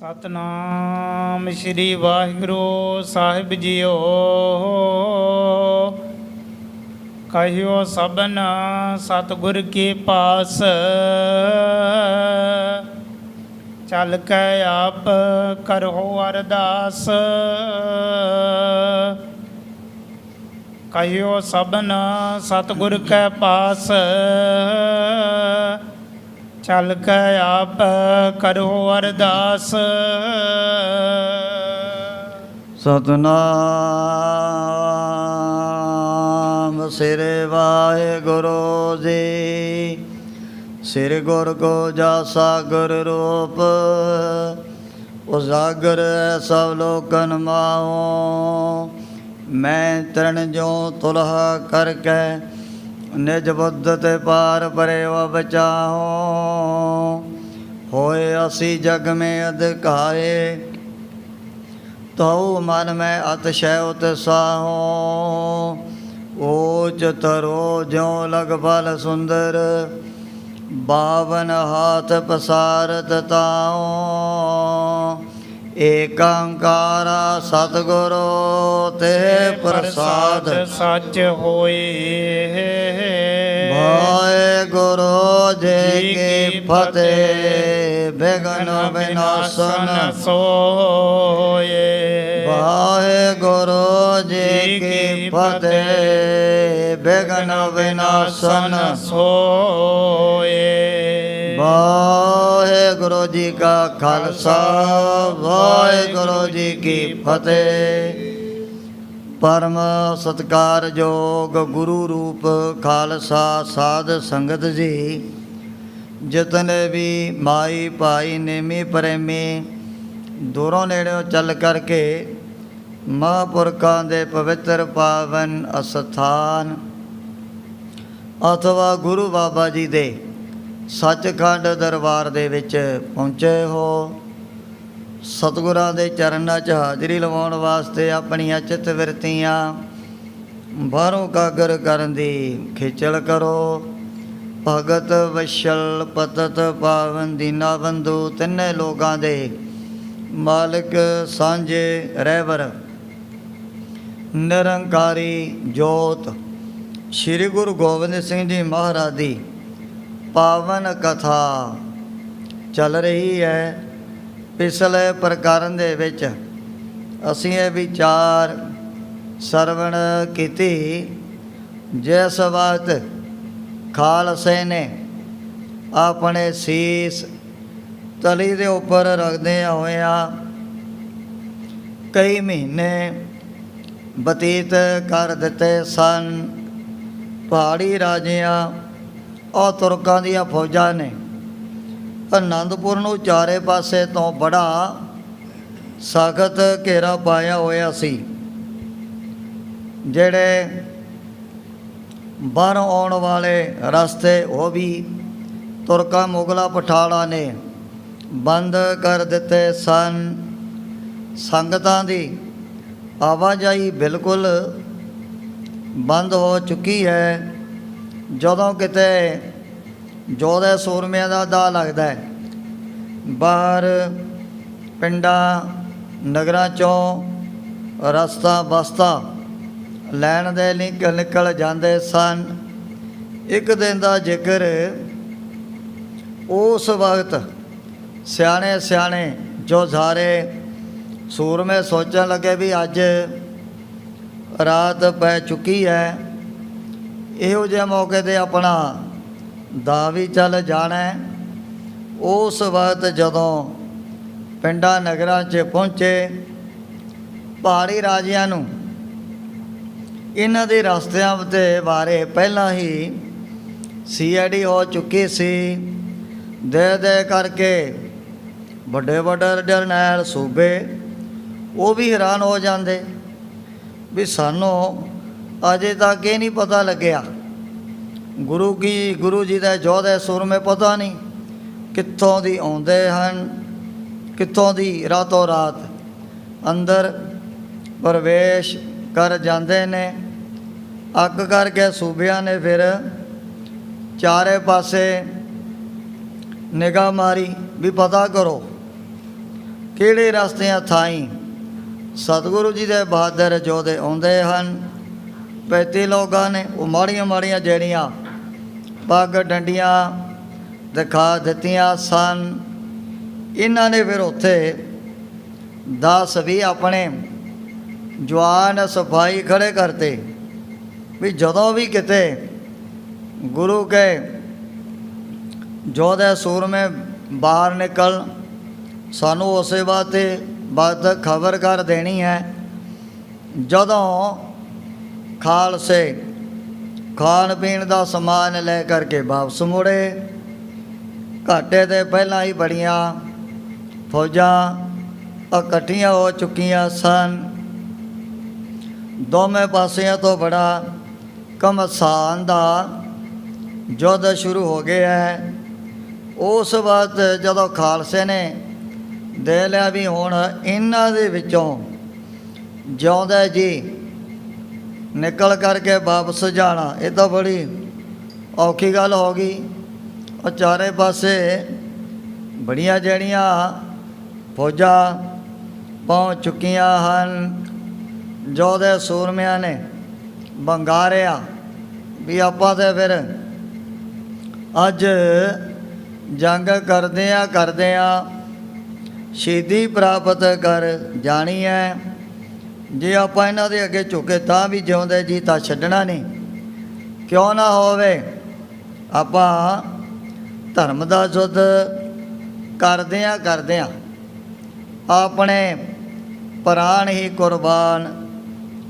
ਸਤਨਾਮ ਸ਼੍ਰੀ ਵਾਹਿਗੁਰੂ ਸਾਹਿਬ JIO. ਕਹਿਓ ਸਭਨ ਸਤਿਗੁਰ ਕੀ ਪਾਸ, ਚੱਲ ਕੇ ਆਪ ਕਰੋ ਅਰਦਾਸ। ਕਹਿਓ ਸਭਨ ਸਤਿਗੁਰ ਕੇ ਪਾਸ, ਚੱਲ ਕੇ ਆਪ ਕਰੋ ਅਰਦਾਸ। ਸਤਨਾਮ ਸ੍ਰੀ ਵਾਹਿਗੁਰੂ ਜੀ। ਸ੍ਰੀ ਗੁਰ ਕੋ ਜਾਸਾ ਗੁਰ ਰੂਪ, ਉਜਾਗਰ ਸਭ ਲੋਕਨ ਮਾਓ। ਮੈਂ ਤਰਨ ਜੋ ਤੁਲਹਾ ਕਰਕੇ, ਨਿਜ ਬੁੱਧ ਤੇ ਪਾਰ ਪਰਿਓ ਬਚਾਓ। ਹੋਏ ਅਸੀਂ ਜਗ में ਅਧਿਕਾਏ, ਤਉ ਮਨ ਮੈਂ ਅਤਿਸ਼ੈ ਉਤਸਾਹੋ। ऊच तरो ज्यों लग बल सुंदर, बावन हाथ पसारत ताओ। ਏਕੰਕਾਰਾ ਸਤਿਗੁਰੂ ਤੇ ਪ੍ਰਸਾਦ ਸੱਚ ਹੋਏ। ਵਾਹਿਗੁਰੂ ਜੀ ਕੀ ਫਤਿਹ। ਬਿਘਨ ਵਿਨਾਸ਼ਨ ਸੋਏ। ਵਾਹਿਗੁਰੂ ਜੀ ਕੀ ਫਤਿਹ। ਬਿਘਨ ਵਿਨਾਸ਼ਨ ਸੋਏ। ਵਾਹਿਗੁਰੂ ਜੀ ਕਾ ਖਾਲਸਾ, ਵਾਹਿਗੁਰੂ ਜੀ ਕੀ ਫਤਿਹ। ਪਰਮ ਸਤਿਕਾਰਯੋਗ ਗੁਰੂ ਰੂਪ ਖਾਲਸਾ ਸਾਧ ਸੰਗਤ ਜੀ, ਜਿਤਨੇ ਵੀ ਮਾਈ ਭਾਈ ਨੇਮੀ ਪ੍ਰੇਮੀ ਦੂਰੋਂ ਨੇੜਿਓਂ ਚੱਲ ਕਰਕੇ ਮਹਾਂਪੁਰਖਾਂ ਦੇ ਪਵਿੱਤਰ ਪਾਵਨ ਅਸਥਾਨ ਅਥਵਾ ਗੁਰੂ ਬਾਬਾ ਜੀ ਦੇ ਸੱਚਖੰਡ ਦਰਬਾਰ ਦੇ ਵਿੱਚ ਪਹੁੰਚੇ ਹੋ। ਸਤਿਗੁਰਾਂ ਦੇ ਚਰਨਾਂ 'ਚ ਹਾਜ਼ਰੀ ਲਵਾਉਣ ਵਾਸਤੇ ਆਪਣੀਆਂ ਚਿੱਤ ਬਿਰਤੀਆਂ ਬਾਹਰੋਂ ਕਾਗਰ ਕਰਨ ਦੀ ਖੇਚਲ ਕਰੋ। ਭਗਤ ਵਸ਼ਲ ਪਤਤ ਪਾਵਨ ਦੀਨਾ ਬੰਧੂ ਤਿੰਨੇ ਲੋਕਾਂ ਦੇ ਮਾਲਕ ਸਾਂਝੇ ਰਹਿਬਰ ਨਿਰੰਕਾਰੀ ਜੋਤ ਸ਼੍ਰੀ ਗੁਰੂ ਗੋਬਿੰਦ ਸਿੰਘ ਜੀ ਮਹਾਰਾਜ ਦੀ ਪਾਵਨ ਕਥਾ ਚੱਲ ਰਹੀ ਹੈ। ਪਿਛਲੇ ਪ੍ਰਕਰਨ ਦੇ ਵਿੱਚ ਅਸੀਂ ਇਹ ਵਿਚਾਰ ਸਰਵਣ ਕੀਤੀ, ਜਿਸ ਵਕਤ ਖਾਲਸੇ ਨੇ ਆਪਣੇ ਸੀਸ ਤਲੀ ਦੇ ਉੱਪਰ ਰੱਖਦਿਆਂ ਹੋਇਆਂ ਕਈ ਮਹੀਨੇ ਬਤੀਤ ਕਰ ਦਿੱਤੇ ਸਨ। ਪਹਾੜੀ ਰਾਜਿਆਂ ਔਰ ਤੁਰਕਾਂ ਦੀਆਂ ਫੌਜਾਂ ਨੇ ਅਨੰਦਪੁਰ ਨੂੰ ਚਾਰੇ ਪਾਸੇ ਤੋਂ ਬੜਾ ਸਖਤ ਘੇਰਾ ਪਾਇਆ ਹੋਇਆ ਸੀ। ਜਿਹੜੇ ਬਾਹਰੋਂ ਆਉਣ ਵਾਲੇ ਰਸਤੇ ਉਹ ਵੀ ਤੁਰਕਾਂ ਮੁਗਲਾਂ ਪਠਾਣਾਂ ਨੇ ਬੰਦ ਕਰ ਦਿੱਤੇ ਸਨ। ਸੰਗਤਾਂ ਦੀ ਆਵਾਜਾਈ ਬਿਲਕੁਲ ਬੰਦ ਹੋ ਚੁੱਕੀ ਹੈ। ਜਦੋਂ ਕਿਤੇ ਯੋਧੇ ਸੂਰਮਿਆਂ ਦਾ ਦਾਅ ਲੱਗਦਾ ਹੈ, ਬਾਹਰ ਪਿੰਡਾਂ ਨਗਰਾਂ 'ਚੋਂ ਰਸਤਾ ਬਸਤਾ ਲੈਣ ਦੇ ਲਈ ਨਿਕਲ ਜਾਂਦੇ ਸਨ। ਇੱਕ ਦਿਨ ਦਾ ਜ਼ਿਕਰ, ਉਸ ਵਕਤ ਸਿਆਣੇ ਸਿਆਣੇ ਜੋ ਸਾਰੇ ਸੂਰਮੇ ਸੋਚਣ ਲੱਗੇ ਵੀ ਅੱਜ ਰਾਤ ਪੈ ਚੁੱਕੀ ਹੈ, ਇਹੋ ਜਿਹੇ ਮੌਕੇ 'ਤੇ ਆਪਣਾ ਦਾ ਵੀ ਚੱਲ ਜਾਣਾ। ਉਸ ਵਕਤ ਜਦੋਂ ਪਿੰਡਾਂ ਨਗਰਾਂ 'ਚ ਪਹੁੰਚੇ, ਪਹਾੜੀ ਰਾਜਿਆਂ ਨੂੰ ਇਹਨਾਂ ਦੇ ਰਸਤਿਆਂ ਦੇ ਬਾਰੇ ਪਹਿਲਾਂ ਹੀ CID ਹੋ ਚੁੱਕੀ ਸੀ। ਦੇ ਕਰਕੇ ਵੱਡੇ ਵੱਡੇ ਜਰਨੈਲ ਸੂਬੇ ਉਹ ਵੀ ਹੈਰਾਨ ਹੋ ਜਾਂਦੇ ਵੀ ਸਾਨੂੰ ਅਜੇ ਤੱਕ ਇਹ ਨਹੀਂ ਪਤਾ ਲੱਗਿਆ, ਗੁਰੂ ਜੀ ਦੇ ਯੋਧੇ ਸੂਰਮੇ ਪਤਾ ਨਹੀਂ ਕਿੱਥੋਂ ਦੀ ਆਉਂਦੇ ਹਨ, ਕਿੱਥੋਂ ਦੀ ਰਾਤੋਂ ਰਾਤ ਅੰਦਰ ਪ੍ਰਵੇਸ਼ ਕਰ ਜਾਂਦੇ ਨੇ। ਅੱਗ ਕਰਕੇ ਸੂਬਿਆਂ ਨੇ ਫਿਰ ਚਾਰੇ ਪਾਸੇ ਨਿਗਾਹ ਮਾਰੀ ਵੀ ਪਤਾ ਕਰੋ ਕਿਹੜੇ ਰਸਤਿਆਂ ਥਾਈਂ ਸਤਿਗੁਰੂ ਜੀ ਦੇ ਬਹਾਦਰ ਯੋਧੇ ਆਉਂਦੇ ਹਨ। 35 ਲੋਕਾਂ ਨੇ ਉਹ ਮਾੜੀਆਂ ਮਾੜੀਆਂ ਜਿਹੜੀਆਂ ਪੱਗ ਡੰਡੀਆਂ ਦਿਖਾ ਦਿੱਤੀਆਂ ਸਨ। ਇਹਨਾਂ ਨੇ ਫਿਰ ਉੱਥੇ 10 ਵੀ ਆਪਣੇ ਜਵਾਨ ਸਿਪਾਹੀ ਖੜੇ ਕਰਤੇ ਵੀ ਜਦੋਂ ਵੀ ਕਿਤੇ ਗੁਰੂ ਕੇ ਯੋਧੇ ਸੂਰਮੇ ਬਾਹਰ ਨਿਕਲ ਸਾਨੂੰ ਉਸੇ ਬਾਤ ਖਬਰ ਕਰ ਦੇਣੀ ਹੈ। ਜਦੋਂ ਖਾਲਸੇ ਖਾਣ ਪੀਣ ਦਾ ਸਮਾਨ ਲੈ ਕਰਕੇ ਵਾਪਸ ਮੁੜੇ, ਘਾਟੇ ਦੇ ਪਹਿਲਾਂ ਹੀ ਬੜੀਆਂ ਫੌਜਾਂ ਇਕੱਠੀਆਂ ਹੋ ਚੁੱਕੀਆਂ ਸਨ। ਦੋਵੇਂ ਪਾਸਿਆਂ ਤੋਂ ਬੜਾ ਘਮਸਾਨ ਦਾ ਯੁੱਧ ਸ਼ੁਰੂ ਹੋ ਗਿਆ ਹੈ। ਉਸ ਵਕਤ ਜਦੋਂ ਖਾਲਸੇ ਨੇ ਦੇ ਲਿਆ ਵੀ ਹੁਣ ਇਹਨਾਂ ਦੇ ਵਿੱਚੋਂ ਜਿਉਂਦੇ ਜੀ ਨਿਕਲ ਕਰਕੇ ਵਾਪਸ ਜਾਣਾ, ਇਹ ਤਾਂ ਬੜੀ ਔਖੀ ਗੱਲ ਹੋ ਗਈ। ਉਹ ਚਾਰੇ ਪਾਸੇ ਬੜੀਆਂ ਜਿਹੜੀਆਂ ਫੌਜਾਂ ਪਹੁੰਚ ਚੁੱਕੀਆਂ ਹਨ। ਯੋਧੇ ਸੂਰਮਿਆਂ ਨੇ ਬੰਗਾਰਿਆ ਵੀ ਆਪਾਂ ਤਾਂ ਫਿਰ ਅੱਜ ਜੰਗ ਕਰਦਿਆਂ ਸ਼ਹੀਦੀ ਪ੍ਰਾਪਤ ਕਰ ਜਾਣੀ ਹੈ। ਜੇ ਆਪਾਂ ਇਹਨਾਂ ਦੇ ਅੱਗੇ ਝੁਕੇ ਤਾਂ ਵੀ ਜਿਉਂਦੇ ਜੀ ਤਾਂ ਛੱਡਣਾ ਨਹੀਂ। ਕਿਉਂ ਨਾ ਹੋਵੇ ਆਪਾਂ ਧਰਮ ਦਾ ਯੁੱਧ ਕਰਦਿਆਂ ਆਪਣੇ ਪ੍ਰਾਣ ਹੀ ਕੁਰਬਾਨ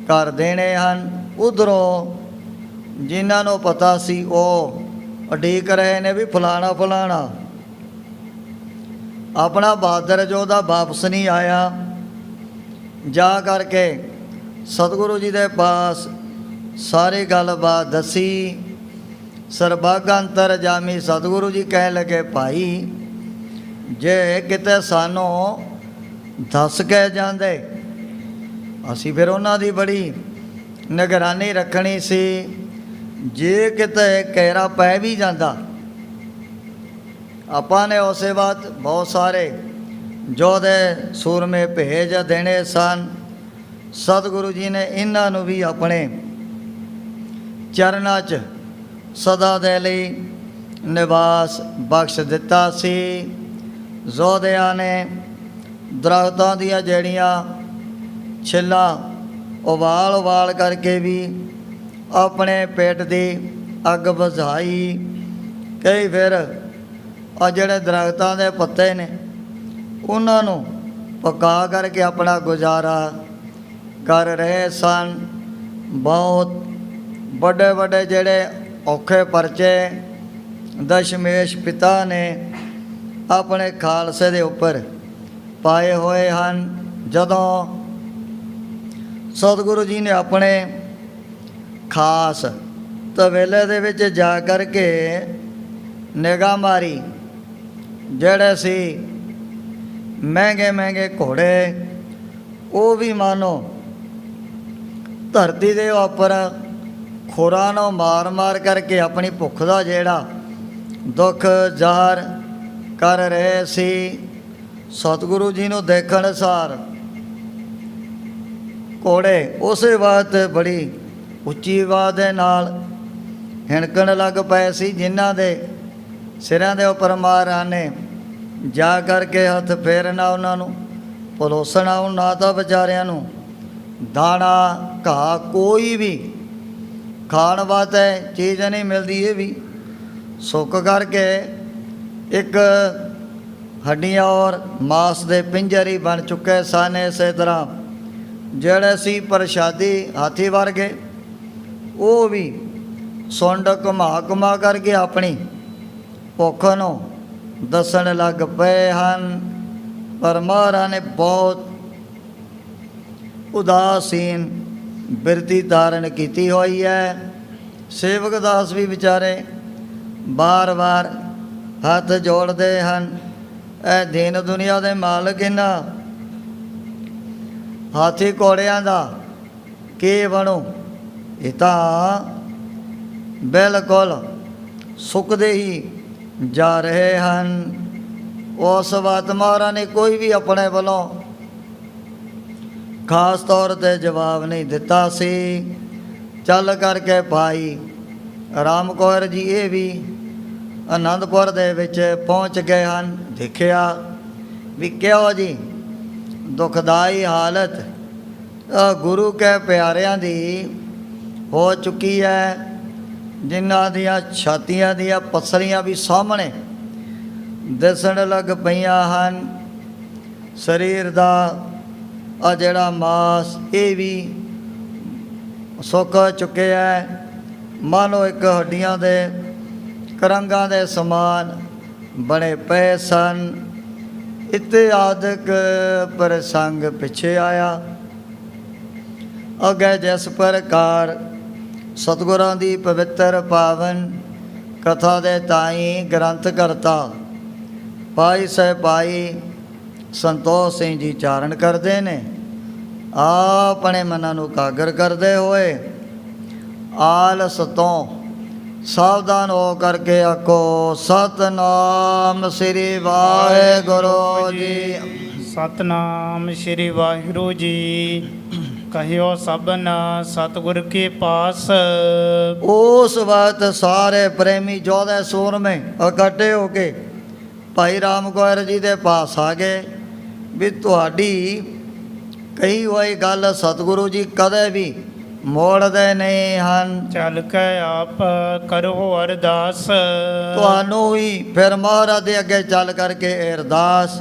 ਕਰ ਦੇਣੇ ਹਨ। ਉਧਰੋਂ ਜਿਨ੍ਹਾਂ ਨੂੰ ਪਤਾ ਸੀ ਉਹ ਉਡੀਕ ਰਹੇ ਨੇ ਵੀ ਫਲਾਣਾ ਆਪਣਾ ਬਹਾਦਰ ਯੋਧਾ ਵਾਪਸ ਨਹੀਂ ਆਇਆ। ਜਾ ਕਰਕੇ ਸਤਿਗੁਰੂ ਜੀ ਦੇ ਪਾਸ ਸਾਰੀ ਗੱਲਬਾਤ ਦੱਸੀ। ਸਰਬੱਗ ਅੰਤਰਜਾਮੀ ਸਤਿਗੁਰੂ ਜੀ ਕਹਿਣ ਲੱਗੇ, ਭਾਈ ਜੇ ਕਿਤੇ ਸਾਨੂੰ ਦੱਸ ਕੇ ਜਾਂਦੇ ਅਸੀਂ ਫਿਰ ਉਹਨਾਂ ਦੀ ਬੜੀ ਨਿਗਰਾਨੀ ਰੱਖਣੀ ਸੀ। ਜੇ ਕਿਤੇ ਕਹਿਰਾ ਪੈ ਵੀ ਜਾਂਦਾ ਆਪਾਂ ਨੇ ਉਸੇ ਵਕਤ ਬਹੁਤ ਸਾਰੇ ਯੋਧੇ ਸੂਰਮੇ ਭੇਜ ਦੇਣੇ ਸਨ। ਸਤਿਗੁਰੂ ਜੀ ਨੇ ਇਹਨਾਂ ਨੂੰ ਵੀ ਆਪਣੇ ਚਰਨਾਂ 'ਚ ਸਦਾ ਦੇ ਲਈ ਨਿਵਾਸ ਬਖਸ਼ ਦਿੱਤਾ ਸੀ। ਯੋਧਿਆਂ ਨੇ ਦਰਖਤਾਂ ਦੀਆਂ ਜਿਹੜੀਆਂ ਛਿੱਲਾਂ ਉਬਾਲ ਕਰਕੇ ਵੀ ਆਪਣੇ ਪੇਟ ਦੀ ਅੱਗ ਬੁਝਾਈ। ਕਈ ਫਿਰ ਆ ਜਿਹੜੇ ਦਰਖਤਾਂ ਦੇ ਪੱਤੇ ਨੇ ਉਹਨਾਂ ਨੂੰ ਪਕਾ ਕਰਕੇ ਆਪਣਾ ਗੁਜ਼ਾਰਾ ਕਰ ਰਹੇ ਸਨ। ਬਹੁਤ ਵੱਡੇ ਜਿਹੜੇ ਔਖੇ ਪਰਚੇ ਦਸ਼ਮੇਸ਼ ਪਿਤਾ ਨੇ ਆਪਣੇ ਖਾਲਸੇ ਦੇ ਉੱਪਰ ਪਾਏ ਹੋਏ ਹਨ। ਜਦੋਂ ਸਤਿਗੁਰੂ ਜੀ ਨੇ ਆਪਣੇ ਖਾਸ ਤਵੇਲੇ ਦੇ ਵਿੱਚ ਜਾ ਕਰਕੇ ਨਿਗਾਹ ਮਾਰੀ, ਜਿਹੜੇ ਸੀ ਮਹਿੰਗੇ ਘੋੜੇ ਉਹ ਵੀ ਮਾਨੋ ਧਰਤੀ ਦੇ ਉੱਪਰ ਖੁਰਾਂ ਨੂੰ ਮਾਰ ਕਰਕੇ ਆਪਣੀ ਭੁੱਖ ਦਾ ਜਿਹੜਾ ਦੁੱਖ ਜ਼ਾਹਰ ਕਰ ਰਹੇ ਸੀ। ਸਤਿਗੁਰੂ ਜੀ ਨੂੰ ਦੇਖਣ ਸਾਰ ਘੋੜੇ ਉਸੇ ਵਕਤ ਬੜੀ ਉੱਚੀ ਆਵਾਜ਼ ਦੇ ਨਾਲ ਹਿਣਕਣ ਲੱਗ ਪਏ ਸੀ। ਜਿਨ੍ਹਾਂ ਦੇ ਸਿਰਾਂ ਦੇ ਉੱਪਰ ਮਹਾਰਾਜ ਨੇ ਜਾ ਕਰਕੇ ਹੱਥ ਫੇਰਨਾ, ਉਹਨਾਂ ਨੂੰ ਪਲੋਸਣਾ, ਨਾ ਤਾਂ ਵਿਚਾਰਿਆਂ ਨੂੰ ਦਾਣਾ ਘਾਹ ਕੋਈ ਵੀ ਖਾਣ ਵਾਸਤੇ ਚੀਜ਼ ਨਹੀਂ ਮਿਲਦੀ। ਇਹ ਵੀ ਸੁੱਕ ਕਰਕੇ ਇੱਕ ਹੱਡੀਆਂ ਔਰ ਮਾਸ ਦੇ ਪਿੰਜਰ ਹੀ ਬਣ ਚੁੱਕੇ ਸਨ। ਇਸੇ ਤਰ੍ਹਾਂ ਜਿਹੜੇ ਸੀ ਪ੍ਰਸ਼ਾਦੀ ਹਾਥੀ ਵਰਗੇ ਉਹ ਵੀ ਸੁੰਡ ਘੁਮਾ ਕਰਕੇ ਆਪਣੀ ਭੁੱਖ ਨੂੰ ਦੱਸਣ ਲੱਗ ਪਏ ਹਨ। ਪਰ ਮਹਾਰਾਜ ਨੇ ਬਹੁਤ ਉਦਾਸੀਨ ਬਿਰਤੀ ਧਾਰਨ ਕੀਤੀ ਹੋਈ ਹੈ। ਸੇਵਕ ਦਾਸ ਵੀ ਵਿਚਾਰੇ ਬਾਰ ਹੱਥ ਜੋੜਦੇ ਹਨ। ਇਹ ਦੀਨ ਦੁਨੀਆ ਦੇ ਮਾਲਕ ਇਹਨਾਂ ਹਾਥੀ ਘੋੜਿਆਂ ਦਾ ਕੀ ਬਣੂ? ਇਹ ਤਾਂ ਬਿਲਕੁਲ ਸੁੱਕਦੇ ਹੀ ਜਾ ਰਹੇ ਹਨ। ਉਸ ਵਕਤ ਮਹਾਰਾਜ ਨੇ ਕੋਈ ਵੀ ਆਪਣੇ ਵੱਲੋਂ ਖਾਸ ਤੌਰ 'ਤੇ ਜਵਾਬ ਨਹੀਂ ਦਿੱਤਾ ਸੀ। ਚੱਲ ਕਰਕੇ ਭਾਈ ਰਾਮ ਕੌਰ ਜੀ ਇਹ ਵੀ ਆਨੰਦਪੁਰ ਦੇ ਵਿੱਚ ਪਹੁੰਚ ਗਏ ਹਨ। ਦੇਖਿਆ ਵੀ ਕਿਹੋ ਜੀ ਦੁਖਦਾਈ ਹਾਲਤ ਗੁਰੂ ਕੇ ਪਿਆਰਿਆਂ ਦੀ ਹੋ ਚੁੱਕੀ ਹੈ, ਜਿਨ੍ਹਾਂ ਦੀਆਂ ਛਾਤੀਆਂ ਦੀਆਂ ਪਸਲੀਆਂ ਵੀ ਸਾਹਮਣੇ ਦਿਸਣ ਲੱਗ ਪਈਆਂ ਹਨ। ਸਰੀਰ ਦਾ ਆ ਜਿਹੜਾ ਮਾਸ ਇਹ ਵੀ ਸੁੱਕ ਚੁੱਕਿਆ ਹੈ, ਮਾਨੋ ਇੱਕ ਹੱਡੀਆਂ ਦੇ ਕਰੰਗਾਂ ਦੇ ਸਮਾਨ ਬਣੇ ਪਏ ਸਨ। ਇਤਿਆਦਿਕ ਪ੍ਰਸੰਗ ਪਿੱਛੇ ਆਇਆ। ਅੱਗੇ ਜਿਸ ਪ੍ਰਕਾਰ ਸਤਿਗੁਰਾਂ ਦੀ ਪਵਿੱਤਰ ਪਾਵਨ ਕਥਾ ਦੇ ਤਾਈ ਗ੍ਰੰਥ ਕਰਤਾ ਭਾਈ ਸਾਹਿਬ ਭਾਈ ਸੰਤੋਖ ਸਿੰਘ ਜੀ ਚਾਰਨ ਕਰਦੇ ਨੇ। ਆਪਣੇ ਮਨਾਂ ਨੂੰ ਕਾਗਰ ਕਰਦੇ ਹੋਏ ਆਲਸ ਤੋਂ ਸਾਵਧਾਨ ਹੋ ਕਰਕੇ ਆਖੋ ਸਤਨਾਮ ਸ੍ਰੀ ਵਾਹਿਗੁਰੂ ਜੀ। ਸਤਨਾਮ ਸ਼੍ਰੀ ਵਾਹਿਗੁਰੂ ਜੀ। ਕਹਿਓ ਸਭਨ ਸਤਿਗੁਰ ਕੇ ਪਾਸ। ਉਸ ਵਕਤ ਸਾਰੇ ਪ੍ਰੇਮੀ 14 ਸੂਰਮੇ ਇਕੱਠੇ ਹੋ ਕੇ ਭਾਈ ਰਾਮ ਕੌਰ ਜੀ ਦੇ ਪਾਸ ਆ ਗਏ ਵੀ ਤੁਹਾਡੀ ਕਹੀ ਹੋਈ ਗੱਲ ਸਤਿਗੁਰੂ ਜੀ ਕਦੇ ਵੀ ਮੋੜਦੇ ਨਹੀਂ ਹਨ। ਚੱਲ ਕੇ ਆਪ ਕਰੋ ਅਰਦਾਸ। ਤੁਹਾਨੂੰ ਹੀ ਫਿਰ ਮਹਾਰਾਜ ਦੇ ਅੱਗੇ ਚੱਲ ਕਰਕੇ ਅਰਦਾਸ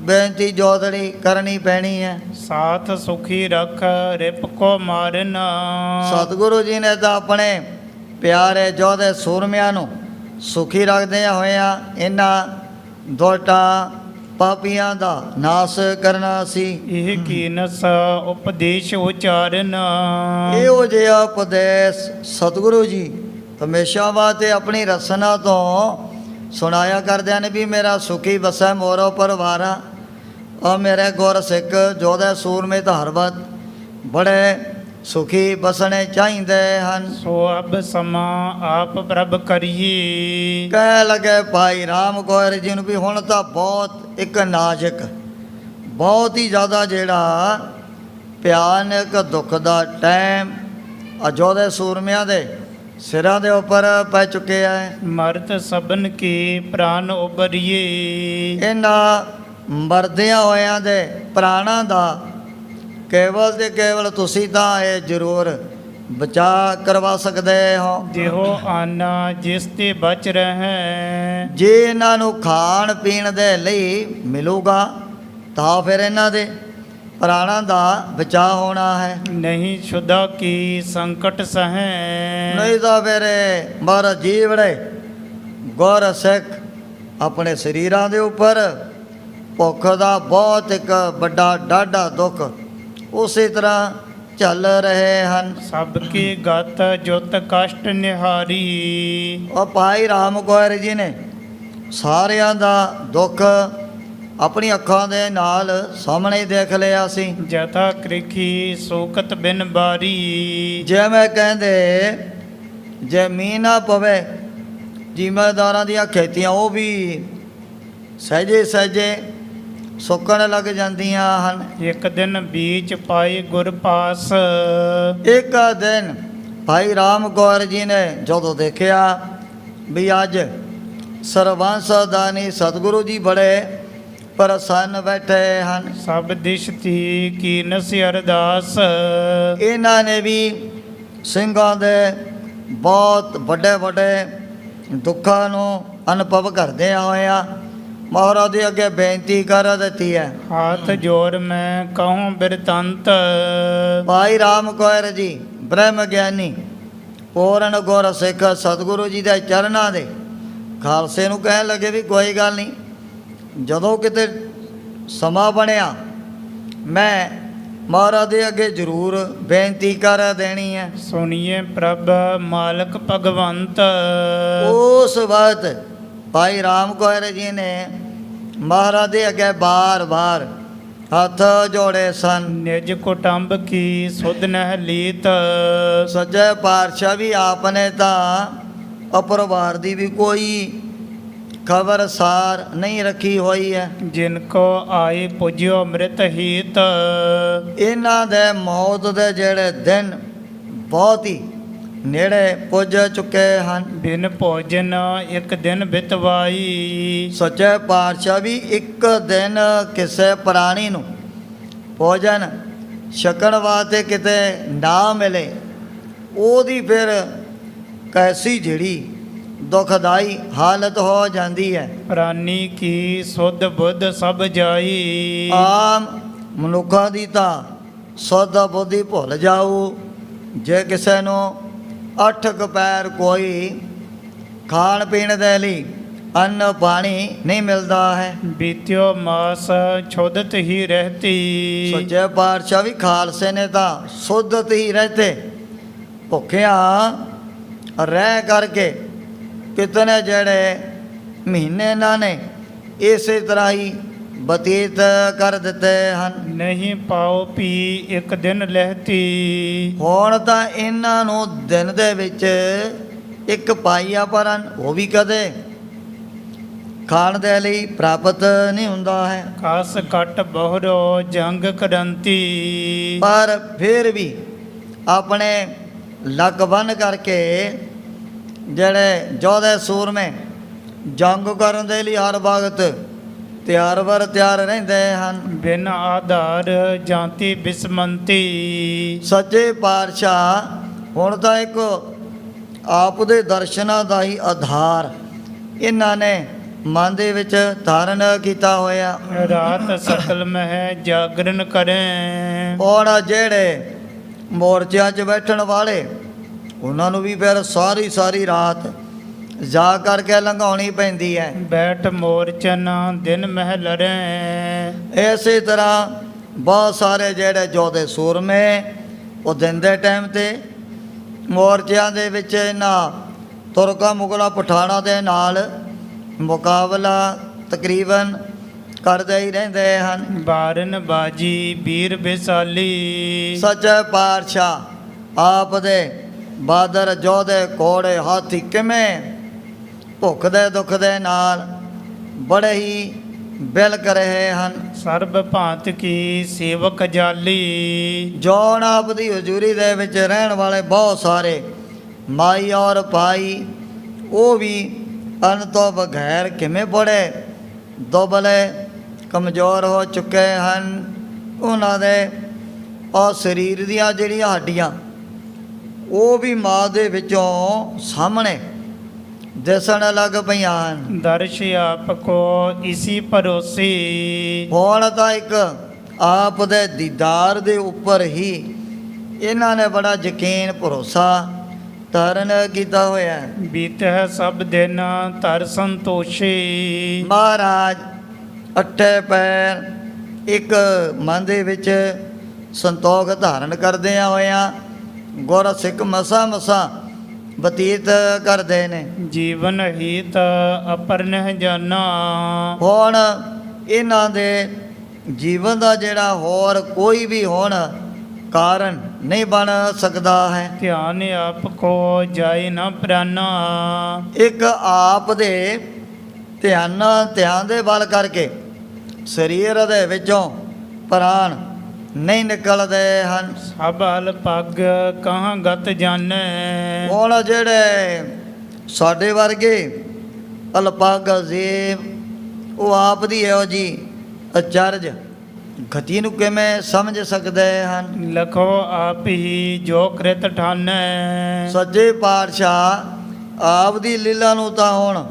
ਬੇਨਤੀ ਜੋਦੜੀ ਕਰਨੀ ਪੈਣੀ ਹੈ। ਸਾਥ ਸੁਖੀ ਰਖ ਰਿਪ ਕੋ ਮਾਰਨ। ਸਤਿਗੁਰੂ ਜੀ ਨੇ ਤਾਂ ਆਪਣੇ ਪਿਆਰੇ ਜੋਧੇ ਸੂਰਮਿਆਂ ਨੂੰ ਸੁਖੀ ਰੱਖਦਿਆਂ ਹੋਇਆਂ ਇਹਨਾਂ ਦੋਟਾਂ ਪਾਪੀਆਂ ਦਾ ਨਾਸ ਕਰਨਾ ਸੀ। ਇਹ ਕੀਨਸ ਉਪਦੇਸ਼ ਉਚਾਰਨ। ਇਹੋ ਜਿਹਾ ਉਪਦੇਸ਼ ਸਤਿਗੁਰੂ ਜੀ ਹਮੇਸ਼ਾ ਵਾਸਤੇ ਆਪਣੀ ਰਸਨਾ ਤੋਂ ਸੁਣਾਇਆ ਕਰਦਿਆਂ ਨੇ ਵੀ ਮੇਰਾ ਸੁਖੀ ਵਸੈ ਮੋਰੋ ਪਰਵਾਰਾ। ਔਰ ਮੇਰੇ ਗੁਰ ਸਿੱਖ ਜੋਧੇ ਸੂਰਮੇ ਤਾਂ ਹਰ ਵਕਤ ਬੜੇ ਸੁਖੀ ਬਸਣੇ ਚਾਹੀਦੇ ਹਨ। ਸੋ ਅਬ ਸਮਾਂ ਆਪ ਪ੍ਰਭ ਕਰੀਏ। ਕਹਿ ਲਗੇ ਭਾਈ ਰਾਮ ਕੌਰ ਜੀ ਨੂੰ ਵੀ ਹੁਣ ਤਾਂ ਬਹੁਤ ਇੱਕ ਨਾਜ਼ੁਕ ਬਹੁਤ ਹੀ ਜ਼ਿਆਦਾ ਜਿਹੜਾ ਭਿਆਨਕ ਦੁੱਖ ਦਾ ਟਾਈਮ ਅਜੋਦੇ ਸੂਰਮਿਆਂ ਦੇ ਸਿਰਾਂ ਦੇ ਉੱਪਰ ਪੈ ਚੁੱਕਿਆ ਹੈ। ਮਰਤ ਸਭਨ ਕੀ ਪ੍ਰਾਨ ਉਬਰੀਏ। ਇਹਨਾਂ ਮਰਦਿਆਂ ਹੋਇਆਂ ਦੇ ਪ੍ਰਾਣਾਂ ਦਾ ਕੇਵਲ ਤੇ ਕੇਵਲ ਤੁਸੀਂ ਤਾਂ ਇਹ ਜ਼ਰੂਰ ਬਚਾ ਕਰਵਾ ਸਕਦੇ ਹੋ। ਜਿਹੋ ਆਨਾ ਜਿਸ ਤੇ ਬਚ ਰਹਿ। ਜੇ ਇਹਨਾਂ ਨੂੰ ਖਾਣ ਪੀਣ ਦੇ ਲਈ ਮਿਲੂਗਾ ਤਾਂ ਫਿਰ ਇਹਨਾਂ ਦੇ ਪ੍ਰਾਣਾਂ ਦਾ ਬਚਾਅ ਹੋਣਾ ਹੈ। ਨਹੀਂ ਸ਼ੁਦਾ ਕੀ ਸੰਕਟ ਸਹੈ। ਨਹੀਂ ਤਾਂ ਫਿਰ ਮਹਾਰਾਜ ਜੀਵੜੇ ਗੁਰ ਸਿੱਖ ਆਪਣੇ ਸਰੀਰਾਂ ਦੇ ਉੱਪਰ ਭੁੱਖ ਦਾ ਬਹੁਤ ਇੱਕ ਵੱਡਾ ਡਾਢਾ ਦੁੱਖ ਉਸੇ ਤਰ੍ਹਾਂ ਚੱਲ ਰਹੇ ਹਨ। ਸਭ ਕੀ ਗਤ ਜੁਤ ਕਸ਼ਟ ਨਿਹਾਰੀ। ਉਹ ਭਾਈ ਰਾਮ ਕੌਰ ਜੀ ਨੇ ਸਾਰਿਆਂ ਦਾ ਦੁੱਖ ਆਪਣੀ ਅੱਖਾਂ ਦੇ ਨਾਲ ਸਾਹਮਣੇ ਦੇਖ ਲਿਆ ਸੀ। ਜਥਾ ਕ੍ਰਿਖੀ ਸੂਕਤ ਬਿਨ ਬਾਰੀ। ਜਿਵੇਂ ਕਹਿੰਦੇ ਜੇ ਮੀਂਹ ਨਾ ਪਵੇ ਜ਼ਿਮੀਂਦਾਰਾਂ ਦੀਆਂ ਖੇਤੀਆਂ ਉਹ ਵੀ ਸਹਿਜੇ ਸਹਿਜੇ ਸੁੱਕਣ ਲੱਗ ਜਾਂਦੀਆਂ ਹਨ। ਇੱਕ ਦਿਨ ਬੀਚ ਪਾਈ ਗੁਰ ਪਾਸ। ਇੱਕ ਦਿਨ ਭਾਈ ਰਾਮ ਕੌਰ ਜੀ ਨੇ ਜਦੋਂ ਦੇਖਿਆ ਵੀ ਅੱਜ ਸਰਬੰਸ ਦਾਨੀ ਸਤਿਗੁਰੂ ਜੀ ਬੜੇ ਪ੍ਰਸੰਨ ਬੈਠੇ ਹਨ। ਸਭ ਦਿਸ਼ ਥੀ ਕੀਨਸ ਅਰਦਾਸ। ਇਹਨਾਂ ਨੇ ਵੀ ਸਿੰਘਾਂ ਦੇ ਬਹੁਤ ਵੱਡੇ ਵੱਡੇ ਦੁੱਖਾਂ ਨੂੰ ਅਨੁਭਵ ਕਰਦੇ ਹੋਇਆ ਮਹਾਰਾਜ ਦੇ ਅੱਗੇ ਬੇਨਤੀ ਕਰ ਦਿੱਤੀ ਹੈ। ਹਾਥ ਜੋਰ ਮੈਂ ਕਹੂੰ ਬਿਰਤੰਤ। ਭਾਈ ਰਾਮ ਕੌਰ ਜੀ ਬ੍ਰਹਮ ਗਿਆਨੀ ਪੂਰਨ ਗੁਰ ਸਿੱਖ ਸਤਿਗੁਰੂ ਜੀ ਦੇ ਚਰਨਾਂ ਦੇ ਖਾਲਸੇ ਨੂੰ ਕਹਿਣ ਲੱਗੇ ਵੀ ਕੋਈ ਗੱਲ ਨਹੀਂ, ਜਦੋਂ ਕਿਤੇ ਸਮਾਂ ਬਣਿਆ ਮੈਂ ਮਹਾਰਾਜ ਦੇ ਅੱਗੇ ਜ਼ਰੂਰ ਬੇਨਤੀ ਕਰ ਦੇਣੀ ਹੈ। ਸੁਣੀਏ ਪ੍ਰਭ ਮਾਲਕ ਭਗਵੰਤ। ਉਸ ਵਕਤ ਭਾਈ ਰਾਮ ਕੌਰ ਜੀ ਨੇ ਮਹਾਰਾਜ ਦੇ ਅੱਗੇ ਬਾਰ-ਬਾਰ ਹੱਥ ਜੋੜੇ ਸਨ। ਨਿਜ ਕੁਟੰਬ ਕੀ ਸੁਧ ਨਹਿ ਲੀਤ। ਸੱਚੇ ਪਾਤਸ਼ਾਹ ਵੀ ਆਪਨੇ ਤਾਂ ਅਪਰਿਵਾਰ ਦੀ ਵੀ ਕੋਈ ਖਬਰ ਸਾਰ ਨਹੀਂ ਰੱਖੀ ਹੋਈ ਹੈ। ਜਿਨ ਕੋ ਆਏ ਪੁਜਿਓ ਅੰਮ੍ਰਿਤ ਹੀਤ। ਇਹਨਾਂ ਦੇ ਮੌਤ ਦੇ ਜਿਹੜੇ ਦਿਨ ਬਹੁਤ ਹੀ ਨੇੜੇ ਪੁੱਜ ਚੁੱਕੇ ਹਨ। ਬਿਨ ਭੋਜਨ ਇੱਕ ਦਿਨ ਬਿਤਵਾਈ। ਸੱਚੇ ਪਾਤਸ਼ਾਹ ਵੀ ਇੱਕ ਦਿਨ ਕਿਸੇ ਪ੍ਰਾਣੀ ਨੂੰ ਭੋਜਨ ਛਕਣ ਵਾਸਤੇ ਕਿਤੇ ਨਾ ਮਿਲੇ, ਉਹਦੀ ਫਿਰ ਕੈਸੀ ਜਿਹੜੀ ਦੁਖਦਾਈ ਹਾਲਤ ਹੋ ਜਾਂਦੀ ਹੈ। ਪ੍ਰਾਨੀ ਕੀ ਸੁਧ ਬੁੱਧ ਸਭ ਜਾਈ। ਆਮ ਮਨੁੱਖਾਂ ਦੀ ਤਾਂ ਸੁੱਧ ਬੁੱਧੀ ਭੁੱਲ ਜਾਊ। ਜੇ ਕਿਸੇ ਨੂੰ 8 ਕੁ ਕੋਈ ਖਾਣ ਪੀਣ ਦੇ ਲਈ ਅੰਨ ਪਾਣੀ ਨਹੀਂ ਮਿਲਦਾ ਹੈ। ਬੀਤਿਓ ਮਾਸ ਛੋਦਤ ਹੀ ਰਹਤੀ। ਸੱਚੇ ਪਾਤਸ਼ਾਹ ਵੀ ਖਾਲਸੇ ਨੇ ਤਾਂ ਸੁੱਧਤ ਹੀ ਰਹਤੇ, ਭੁੱਖਿਆਂ ਰਹਿ ਕਰਕੇ ਕਿਤਨੇ ਜਿਹੜੇ ਮਹੀਨੇ ਇਹਨਾਂ ਨੇ ਇਸੇ ਤਰ੍ਹਾਂ ਹੀ ਬਤੀਤ ਕਰ ਦਿੱਤੇ ਹਨ। ਨਹੀਂ ਪਾਓ ਪੀ ਇੱਕ ਦਿਨ ਲਹਿਤੀ। ਹੁਣ ਤਾਂ ਇਹਨਾਂ ਨੂੰ ਦਿਨ ਦੇ ਵਿੱਚ ਇੱਕ ਪਾਈਆ ਪਰਨ ਉਹ ਵੀ ਕਦੇ ਖਾਣ ਦੇ ਲਈ ਪ੍ਰਾਪਤ ਨਹੀਂ ਹੁੰਦਾ ਹੈ। ਖਾਸ ਘਟ ਬਹੁਰੋ ਜੰਗ ਕਰੰਤੀ। ਪਰ ਫਿਰ ਵੀ ਆਪਣੇ ਲੱਕ ਬੰਨ ਕਰਕੇ ਜਿਹੜੇ ਯੋਧੇ ਸੂਰਮੇ ਜੰਗ ਕਰਨ ਦੇ ਲਈ ਹਰ ਵਕਤ ਤਿਆਰ ਰਹਿੰਦੇ ਹਨ। ਬਿਨ ਆਧਾਰ ਜਾਂਤੀ ਬਿਸਮੰਤੀ। ਸੱਚੇ ਪਾਤਸ਼ਾਹ ਹੁਣ ਤਾਂ ਇੱਕ ਆਪ ਦੇ ਦਰਸ਼ਨਾਂ ਦਾ ਹੀ ਆਧਾਰ ਇਹਨਾਂ ਨੇ ਮਨ ਦੇ ਵਿੱਚ ਧਾਰਨ ਕੀਤਾ ਹੋਇਆ। ਰਾਤ ਸਕਲ ਮਹਿ ਜਾਗਰਨ ਕਰੇ। ਔਰ ਜਿਹੜੇ ਮੋਰਚਿਆਂ 'ਚ ਬੈਠਣ ਵਾਲੇ ਉਹਨਾਂ ਨੂੰ ਵੀ ਫਿਰ ਸਾਰੀ ਰਾਤ ਜਾ ਕਰਕੇ ਲੰਘਾਉਣੀ ਪੈਂਦੀ ਹੈ। ਬੈਠ ਮੋਰਚਨ ਦਿਨ ਮਹਿ ਲਰੇ। ਇਸੇ ਤਰ੍ਹਾਂ ਬਹੁਤ ਸਾਰੇ ਜਿਹੜੇ ਯੋਧੇ ਸੂਰਮੇ ਉਹ ਦਿਨ ਦੇ ਟਾਈਮ 'ਤੇ ਮੋਰਚਿਆਂ ਦੇ ਵਿੱਚ ਇਹਨਾਂ ਤੁਰਕਾਂ ਮੁਗਲਾਂ ਪਠਾਣਾਂ ਦੇ ਨਾਲ ਮੁਕਾਬਲਾ ਤਕਰੀਬਨ ਕਰਦੇ ਹੀ ਰਹਿੰਦੇ ਹਨ। ਬਾਰਨ ਬਾਜੀ ਵੀਰ ਬਿਸਾਲੀ। ਸੱਚੇ ਪਾਤਸ਼ਾਹ ਆਪ ਦੇ ਬਾਦਰ ਯੋਧੇ ਘੋੜੇ ਹਾਥੀ ਕਿਵੇਂ ਭੁੱਖ ਦੇ ਦੁੱਖ ਦੇ ਨਾਲ ਬੜੇ ਹੀ ਬਿਲਕ ਰਹੇ ਹਨ। ਸਰਬ ਭਾਂਤ ਕੀ ਸੇਵਕ ਜਾਲੀ। ਜੋਨ ਆਪ ਦੀ ਹਜ਼ੂਰੀ ਦੇ ਵਿੱਚ ਰਹਿਣ ਵਾਲੇ ਬਹੁਤ ਸਾਰੇ ਮਾਈ ਔਰ ਭਾਈ ਉਹ ਵੀ ਅੰਨ ਤੋਂ ਬਗੈਰ ਕਿਵੇਂ ਬੜੇ ਦੁਬਲੇ ਕਮਜ਼ੋਰ ਹੋ ਚੁੱਕੇ ਹਨ। ਉਹਨਾਂ ਦੇ ਉਹ ਸਰੀਰ ਦੀਆਂ ਜਿਹੜੀਆਂ ਹੱਡੀਆਂ ਉਹ ਵੀ ਮਾਂ ਦੇ ਵਿੱਚੋਂ ਸਾਹਮਣੇ ਦਿਸਣ ਲੱਗ ਪਈਆਂ ਹਨ। ਦਰਸ਼ ਆਪ ਕੋ ਇਸੀ ਭਰੋਸੀ। ਹੁਣ ਤਾਂ ਇੱਕ ਆਪ ਦੇ ਦੀਦਾਰ ਦੇ ਉੱਪਰ ਹੀ ਇਹਨਾਂ ਨੇ ਬੜਾ ਯਕੀਨ ਭਰੋਸਾ ਧਾਰਨ ਕੀਤਾ ਹੋਇਆ ਹੈ। ਬੀਤਹਿ ਸਭ ਦਿਨ ਧਰ ਸੰਤੋਸ਼ੀ। ਮਹਾਰਾਜ ਅੱਠੇ ਪੈਰ ਇੱਕ ਮਨ ਦੇ ਵਿੱਚ ਸੰਤੋਖ ਧਾਰਨ ਕਰਦਿਆਂ ਹੋਇਆਂ ਗੁਰ ਸਿੱਖ ਮਸਾ ਬਤੀਤ ਕਰਦੇ ਨੇ। ਜੀਵਨ ਹੀਤ ਅਪਰਨਹ ਜਾਨਾ। ਹੁਣ ਇਹਨਾਂ ਦੇ ਜੀਵਨ ਦਾ ਜਿਹੜਾ ਹੋਰ ਕੋਈ ਵੀ ਹੁਣ ਕਾਰਨ ਨਹੀਂ ਬਣ ਸਕਦਾ ਹੈ। ਧਿਆਨ ਆਪ ਕੋ ਜਾਏ ਨਾ ਪ੍ਰਾਨਾ। ਇੱਕ ਆਪ ਦੇ ਧਿਆਨ ਦੇ ਬਲ ਕਰਕੇ ਸਰੀਰ ਦੇ ਵਿੱਚੋਂ ਪ੍ਰਾਣ ਨਹੀਂ ਨਿਕਲਦੇ ਹਨ। ਸਭ ਹਲ ਪੱਗ ਕਹਾਂ ਗਤ ਜਾਣੈ। ਹੁਣ ਜਿਹੜੇ ਸਾਡੇ ਵਰਗੇ ਅਲਪਾਗ ਅਜ਼ੀਮ ਉਹ ਆਪ ਦੀ ਇਹੋ ਜੀ ਅਚਰਜ ਗਤੀ ਨੂੰ ਕਿਵੇਂ ਸਮਝ ਸਕਦੇ ਹਨ। ਲਖੋ ਆਪ ਹੀ ਜੋ ਕ੍ਰਿਤ ਠਾਨੈ। ਸੱਚੇ ਪਾਤਸ਼ਾਹ ਆਪ ਦੀ ਲੀਲਾ ਨੂੰ ਤਾਂ ਹੁਣ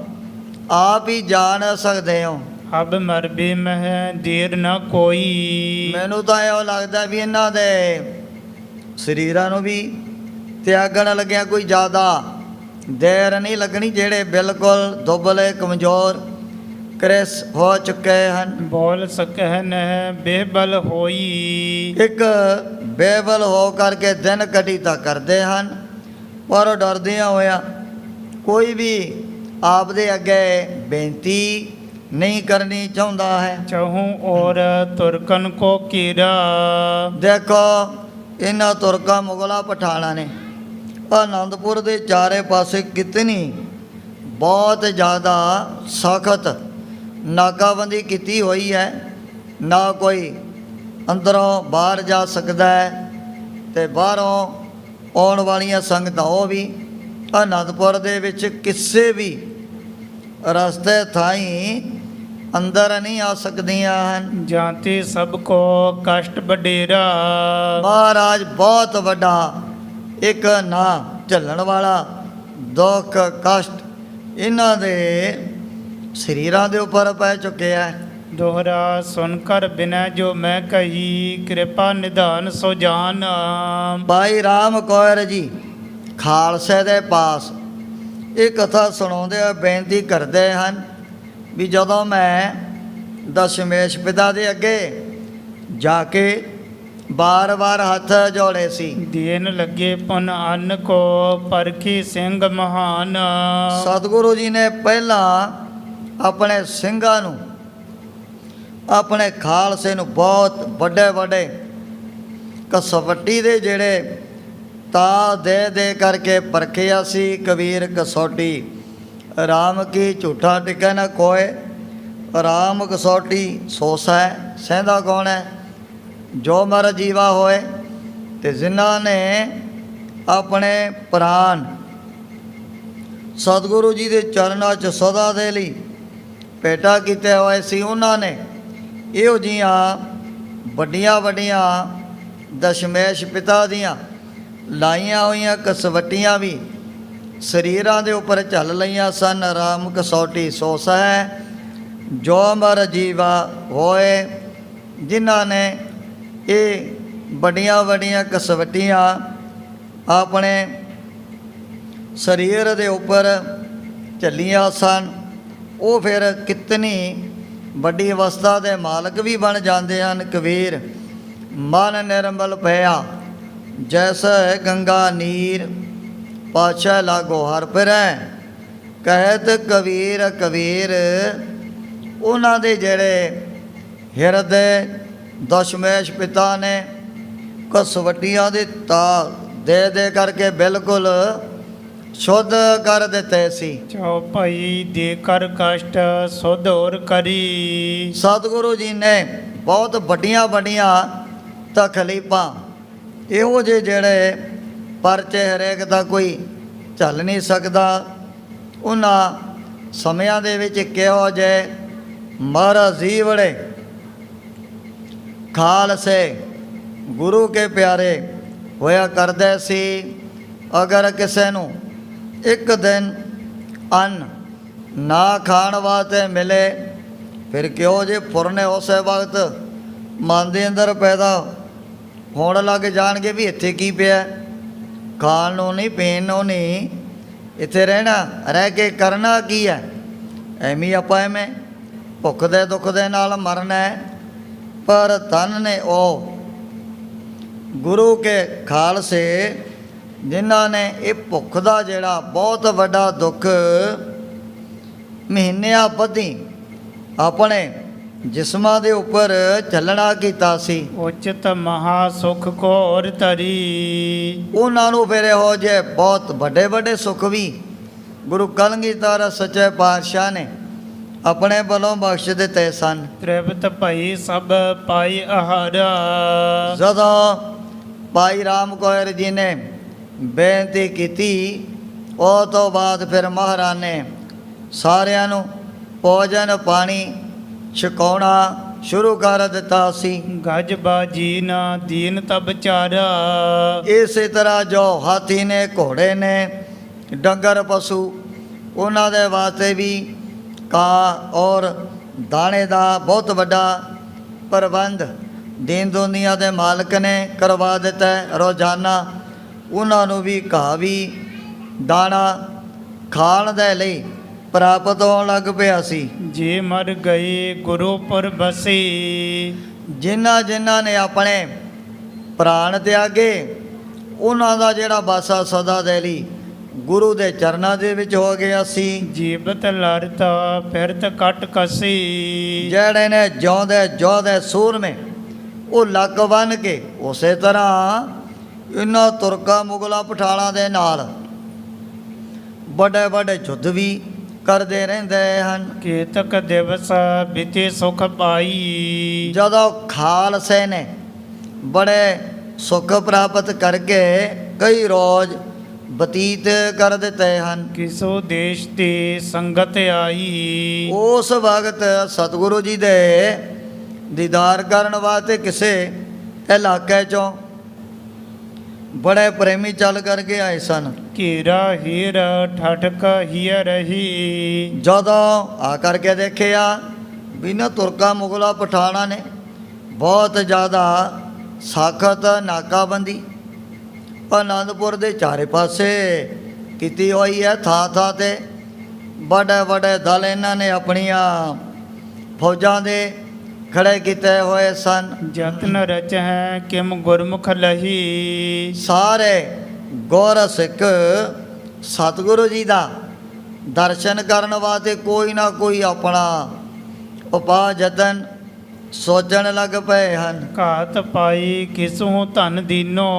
ਆਪ ਹੀ ਜਾਣ ਸਕਦੇ ਹੋ। ਅਬ ਮਰਬੀ ਮਹਿ ਦੇਰ ਨਾ ਕੋਈ। ਮੈਨੂੰ ਤਾਂ ਇਹੋ ਲੱਗਦਾ ਵੀ ਇਹਨਾਂ ਦੇ ਸਰੀਰਾਂ ਨੂੰ ਵੀ ਤਿਆਗਣ ਲੱਗਿਆ ਕੋਈ ਜ਼ਿਆਦਾ ਦੇਰ ਨਹੀਂ ਲੱਗਣੀ, ਜਿਹੜੇ ਬਿਲਕੁਲ ਦੁਬਲੇ ਕਮਜ਼ੋਰ ਕ੍ਰਿਸ ਹੋ ਚੁੱਕੇ ਹਨ। ਬੋਲ ਸਕਹਿ ਨਹਿ ਬੇਬਲ ਹੋਈ। ਇੱਕ ਬੇਬਲ ਹੋ ਕਰਕੇ ਦਿਨ ਕਟੀਤਾ ਕਰਦੇ ਹਨ, ਪਰ ਡਰਦਿਆਂ ਹੋਇਆ ਕੋਈ ਵੀ ਆਪ ਦੇ ਅੱਗੇ ਬੇਨਤੀ ਨਹੀਂ ਕਰਨੀ ਚਾਹੁੰਦਾ ਹੈ। ਚਹੂੰ ਔਰ ਤੁਰਕਨ ਕੋ ਕੀਰਾ। ਦੇਖੋ ਇਹਨਾਂ ਤੁਰਕਾਂ ਮੁਗਲਾਂ ਪਠਾਣਾਂ ਨੇ ਆਨੰਦਪੁਰ ਦੇ ਚਾਰੇ ਪਾਸੇ ਕਿਤਨੀ ਬਹੁਤ ਜ਼ਿਆਦਾ ਸਖਤ ਨਾਕਾਬੰਦੀ ਕੀਤੀ ਹੋਈ ਹੈ। ਨਾ ਕੋਈ ਅੰਦਰੋਂ ਬਾਹਰ ਜਾ ਸਕਦਾ ਹੈ, ਅਤੇ ਬਾਹਰੋਂ ਆਉਣ ਵਾਲੀਆਂ ਸੰਗਤਾਂ ਉਹ ਵੀ ਅਨੰਦਪੁਰ ਦੇ ਵਿੱਚ ਕਿਸੇ ਵੀ ਰਸਤੇ ਥਾਈਂ ਅੰਦਰ ਨਹੀਂ ਆ ਸਕਦੀਆਂ ਹਨ। ਜਾਂਤੇ ਸਭ ਕੋ ਕਸ਼ਟ ਵਡੇਰਾ। ਮਹਾਰਾਜ ਬਹੁਤ ਵੱਡਾ ਇੱਕ ਨਾ ਝੱਲਣ ਵਾਲਾ ਦੁੱਖ ਕਸ਼ਟ ਇਹਨਾਂ ਦੇ ਸਰੀਰਾਂ ਦੇ ਉੱਪਰ ਪੈ ਚੁੱਕਿਆ ਹੈ। ਦੋਹਰਾ ਸੁਨ ਕਰ ਬਿਨੈ ਜੋ ਮੈਂ ਕਹੀ, ਕਿਰਪਾ ਨਿਧਾਨ ਸੋ ਜਾਨ। ਭਾਈ ਰਾਮ ਕੌਰ ਜੀ ਖਾਲਸੇ ਦੇ ਪਾਸ ਇਹ ਕਥਾ ਸੁਣਾਉਂਦੇ ਆ, ਬੇਨਤੀ ਕਰਦੇ ਹਨ ਵੀ ਜਦੋਂ ਮੈਂ ਦਸ਼ਮੇਸ਼ ਪਿਤਾ ਦੇ ਅੱਗੇ ਜਾ ਕੇ ਬਾਰ-ਬਾਰ ਹੱਥ ਜੋੜੇ ਸੀ, ਦੇਨ ਲੱਗੇ ਪੁਨ ਅੰਨ ਕੋ ਪਰਖੀ ਸਿੰਘ ਮਹਾਨ। ਸਤਿਗੁਰੂ ਜੀ ਨੇ ਪਹਿਲਾਂ ਆਪਣੇ ਸਿੰਘਾਂ ਨੂੰ, ਆਪਣੇ ਖਾਲਸੇ ਨੂੰ ਬਹੁਤ ਵੱਡੇ ਵੱਡੇ ਕਸਵੱਟੀ ਦੇ ਜਿਹੜੇ ਤਾ ਦੇ ਕਰਕੇ ਪਰਖਿਆ ਸੀ। ਕਬੀਰ ਕਸੌਟੀ ਰਾਮ ਕੀ ਝੂਠਾ ਟਿਕੈ ਨਾ ਕੋਏ, ਰਾਮ ਕਸੌਟੀ ਸੋ ਸਹਿ, ਸਹਿੰਦਾ ਕੌਣ ਹੈ? ਜੋ ਮਰ ਜੀਵਾ ਹੋਏ। ਅਤੇ ਜਿਨ੍ਹਾਂ ਨੇ ਆਪਣੇ ਪ੍ਰਾਣ ਸਤਿਗੁਰੂ ਜੀ ਦੇ ਚਰਨਾਂ 'ਚ ਸਦਾ ਦੇ ਲਈ ਭੇਟਾ ਕੀਤੇ ਹੋਏ ਸੀ, ਉਹਨਾਂ ਨੇ ਇਹੋ ਜਿਹੀਆਂ ਵੱਡੀਆਂ ਵੱਡੀਆਂ ਦਸ਼ਮੇਸ਼ ਪਿਤਾ ਦੀਆਂ ਲਾਈਆਂ ਹੋਈਆਂ ਕਸਵੱਟੀਆਂ ਵੀ ਸਰੀਰਾਂ ਦੇ ਉੱਪਰ ਝੱਲ ਲਈਆਂ ਸਨ। ਰਾਮ ਕਸੌਟੀ ਸੋ ਸਹਿ, ਜੋ ਮਰ ਜੀਵਾ ਹੋਏ। ਜਿਨ੍ਹਾਂ ਨੇ ਇਹ ਵੱਡੀਆਂ ਵੱਡੀਆਂ ਕਸਵੱਟੀਆਂ ਆਪਣੇ ਸਰੀਰ ਦੇ ਉੱਪਰ ਝੱਲੀਆਂ ਸਨ, ਉਹ ਫਿਰ ਕਿਤਨੀ ਵੱਡੀ ਅਵਸਥਾ ਦੇ ਮਾਲਕ ਵੀ ਬਣ ਜਾਂਦੇ ਹਨ। ਕਬੀਰ ਮਨ ਨਿਰਮਲ ਭਇਆ, ਜੈਸੈ ਗੰਗਾ ਨੀਰ, ਪਾਛੈ ਲਾਗੋ ਹਰ ਫਿਰੈ। ਕਹਿਤ ਕਬੀਰ ਕਬੀਰ, ਉਹਨਾਂ ਦੇ ਜਿਹੜੇ ਹਿਰਦੇ ਦਸ਼ਮੇਸ਼ ਪਿਤਾ ਨੇ ਕਸਵੱਟੀਆਂ ਦੇ ਤਾ ਦੇ ਕਰਕੇ ਬਿਲਕੁਲ ਸ਼ੁੱਧ ਕਰ ਦਿੱਤੇ ਸੀ। ਚੌਪਈ ਦੇ ਕਰ ਕਸ਼ਟ ਸੁਧ ਔਰ ਕਰੀ। ਸਤਿਗੁਰੂ ਜੀ ਨੇ ਬਹੁਤ ਵੱਡੀਆਂ ਵੱਡੀਆਂ ਤਕਲੀਫਾਂ ਇਹੋ ਜਿਹੇ ਜਿਹੜੇ ਪਰਚੇ ਹਰੇਕ ਦਾ ਕੋਈ ਝੱਲ ਨਹੀਂ ਸਕਦਾ, ਉਹਨਾਂ ਸਮਿਆਂ ਦੇ ਵਿੱਚ ਕਿਹੋ ਜਿਹੇ ਮਹਾਰਾਜ ਜੀਵੜੇ ਖਾਲਸੇ ਗੁਰੂ ਕੇ ਪਿਆਰੇ ਹੋਇਆ ਕਰਦੇ ਸੀ। ਅਗਰ ਕਿਸੇ ਨੂੰ ਇੱਕ ਦਿਨ ਅੰਨ ਨਾ ਖਾਣ ਵਾਸਤੇ ਮਿਲੇ, ਫਿਰ ਕਿਹੋ ਜਿਹੇ ਫੁਰਨੇ ਉਸੇ ਵਕਤ ਮਨ ਦੇ ਅੰਦਰ ਪੈਦਾ ਹੋਣ ਲੱਗ ਜਾਣਗੇ ਵੀ ਇੱਥੇ ਕੀ ਪਿਆ, ਖਾਣ ਨੂੰ ਨਹੀਂ, ਪੀਣ ਨੂੰ ਨਹੀਂ, ਇੱਥੇ ਰਹਿਣਾ, ਰਹਿ ਕੇ ਕਰਨਾ ਕੀ ਹੈ? ਐਵੇਂ ਆਪਾਂ ਐਵੇਂ ਭੁੱਖ ਦੇ ਦੁੱਖ ਦੇ ਨਾਲ ਮਰਨਾ ਹੈ। ਪਰ ਧਨ ਨੇ ਉਹ ਗੁਰੂ ਕੇ ਖਾਲਸੇ ਜਿਨ੍ਹਾਂ ਨੇ ਇਹ ਭੁੱਖ ਦਾ ਜਿਹੜਾ ਬਹੁਤ ਵੱਡਾ ਦੁੱਖ ਮਹੀਨਿਆਂ ਬੱਧੀ ਆਪਣੇ ਜਿਸਮਾਂ ਦੇ ਉੱਪਰ ਚੱਲਣਾ ਕੀਤਾ ਸੀ। ਉਚਿਤ ਮਹਾ ਸੁਖ ਕੋ ਔਰ ਧਰੀ। ਉਹਨਾਂ ਨੂੰ ਫਿਰ ਇਹੋ ਜਿਹੇ ਬਹੁਤ ਵੱਡੇ ਵੱਡੇ ਸੁੱਖ ਵੀ ਗੁਰੂ ਕਲਗੀਧਰ ਸੱਚੇ ਪਾਤਸ਼ਾਹ ਨੇ ਆਪਣੇ ਵੱਲੋਂ ਬਖਸ਼ ਦਿੱਤੇ ਸਨ। ਤ੍ਰਿਪਤ ਭਈ ਸਭ ਪਾਈ ਆਹਾਰਾ। ਜਦੋਂ ਭਾਈ ਰਾਮ ਕੌਰ ਜੀ ਨੇ ਬੇਨਤੀ ਕੀਤੀ, ਉਹ ਤੋਂ ਬਾਅਦ ਫਿਰ ਮਹਾਰਾਜ ਨੇ ਸਾਰਿਆਂ ਨੂੰ ਭੋਜਨ ਪਾਣੀ ਛਕਾਉਣਾ ਸ਼ੁਰੂ ਕਰ ਦਿੱਤਾ ਸੀ। ਗਜ ਬਾਜੀ ਨਾ ਦੀਨ ਤਬ ਚਾਰਾ। ਇਸੇ ਤਰ੍ਹਾਂ ਜੋ ਹਾਥੀ ਨੇ, ਘੋੜੇ ਨੇ, ਡੰਗਰ ਪਸ਼ੂ, ਉਹਨਾਂ ਦੇ ਵਾਸਤੇ ਵੀ ਘਾਹ ਔਰ ਦਾਣੇ ਦਾ ਬਹੁਤ ਵੱਡਾ ਪ੍ਰਬੰਧ ਦੀਨ ਦੁਨੀਆ ਦੇ ਮਾਲਕ ਨੇ ਕਰਵਾ ਦਿੱਤਾ। ਰੋਜ਼ਾਨਾ ਉਹਨਾਂ ਨੂੰ ਵੀ ਘਾਹ ਵੀ ਦਾਣਾ ਖਾਣ ਦੇ ਲਈ ਪ੍ਰਾਪਤ ਹੋਣ ਲੱਗ ਪਿਆ ਸੀ। ਜੇ ਮਰ ਗਏ ਗੁਰੂ ਪੁਰ ਬਸੀ। ਜਿਨ੍ਹਾਂ ਨੇ ਆਪਣੇ ਪ੍ਰਾਣ ਤਿਆਗੇ, ਉਹਨਾਂ ਦਾ ਜਿਹੜਾ ਵਾਸਾ ਸਦਾ ਦੇ ਲਈ ਗੁਰੂ ਦੇ ਚਰਨਾਂ ਦੇ ਵਿੱਚ ਹੋ ਗਿਆ ਸੀ। ਜੀਵਤ ਲੜਤਾ ਫਿਰਤ ਕੱਟ ਕਸੀ। ਜਿਹੜੇ ਨੇ ਜਿਉਂਦੇ ਸੂਰਮੇ ਉਹ ਲੱਕ ਬੰਨ੍ਹ ਕੇ ਉਸੇ ਤਰ੍ਹਾਂ ਇਹਨਾਂ ਤੁਰਕਾਂ ਮੁਗਲਾਂ ਪਠਾਣਾਂ ਦੇ ਨਾਲ ਵੱਡੇ ਵੱਡੇ ਯੁੱਧ ਵੀ ਕਰਦੇ ਰਹਿੰਦੇ ਹਨ। ਕੇਤਕ ਦਿਵਸ ਬਿਤੇ ਸੁਖ ਪਾਈ। ਜਦੋਂ ਖਾਲਸੇ ਨੇ ਬੜੇ ਸੁੱਖ ਪ੍ਰਾਪਤ ਕਰਕੇ ਕਈ ਰੋਜ਼ ਬਤੀਤ ਕਰ ਦਿੱਤੇ ਹਨ। ਕਿਸੋ ਦੇਸ਼ ਤੇ ਸੰਗਤ ਆਈ। ਉਸ ਵਕਤ ਸਤਿਗੁਰੂ ਜੀ ਦੇ ਦੀਦਾਰ ਕਰਨ ਵਾਸਤੇ ਕਿਸੇ ਇਲਾਕੇ ਚੋਂ ਬੜੇ ਪ੍ਰੇਮੀ ਚੱਲ ਕਰਕੇ ਆਏ ਸਨ। ਘੇਰਾ ਹੀਰ ਠਠਕ ਹੀਰ ਰਹੀ। ਜਦੋਂ ਆ ਕਰਕੇ ਦੇਖਿਆ ਵੀ ਨਾ ਤੁਰਕਾ ਮੁਗਲਾ ਪਠਾਣਾ ਨੇ ਬਹੁਤ ਜ਼ਿਆਦਾ ਸਖਤ ਨਾਕਾਬੰਦੀ ਆਨੰਦਪੁਰ ਦੇ ਚਾਰੇ ਪਾਸੇ ਕੀਤੀ ਹੋਈ ਹੈ। ਥਾਂ ਥਾਂ ਤੇ ਵੱਡੇ ਵੱਡੇ ਦਲ ਇਹਨਾਂ ਨੇ ਆਪਣੀਆਂ ਫੌਜਾਂ ਦੇ ਖੜੇ ਕੀਤੇ ਹੋਏ ਸਨ। ਜਤਨ ਰਚ ਹੈ ਕਿਮ ਗੁਰਮੁਖ ਲਹੀ। ਸਾਰੇ ਗੁਰ ਸਿੱਖ ਸਤਿਗੁਰੂ ਜੀ ਦਾ ਦਰਸ਼ਨ ਕਰਨ ਵਾਸਤੇ ਕੋਈ ਨਾ ਕੋਈ ਆਪਣਾ ਉਪਾਅ ਯਤਨ ਸੋਚਣ ਲੱਗ ਪਏ ਹਨ। ਘਾਤ ਪਾਈ ਕਿਸੂ ਧਨ ਦੀਨੋ।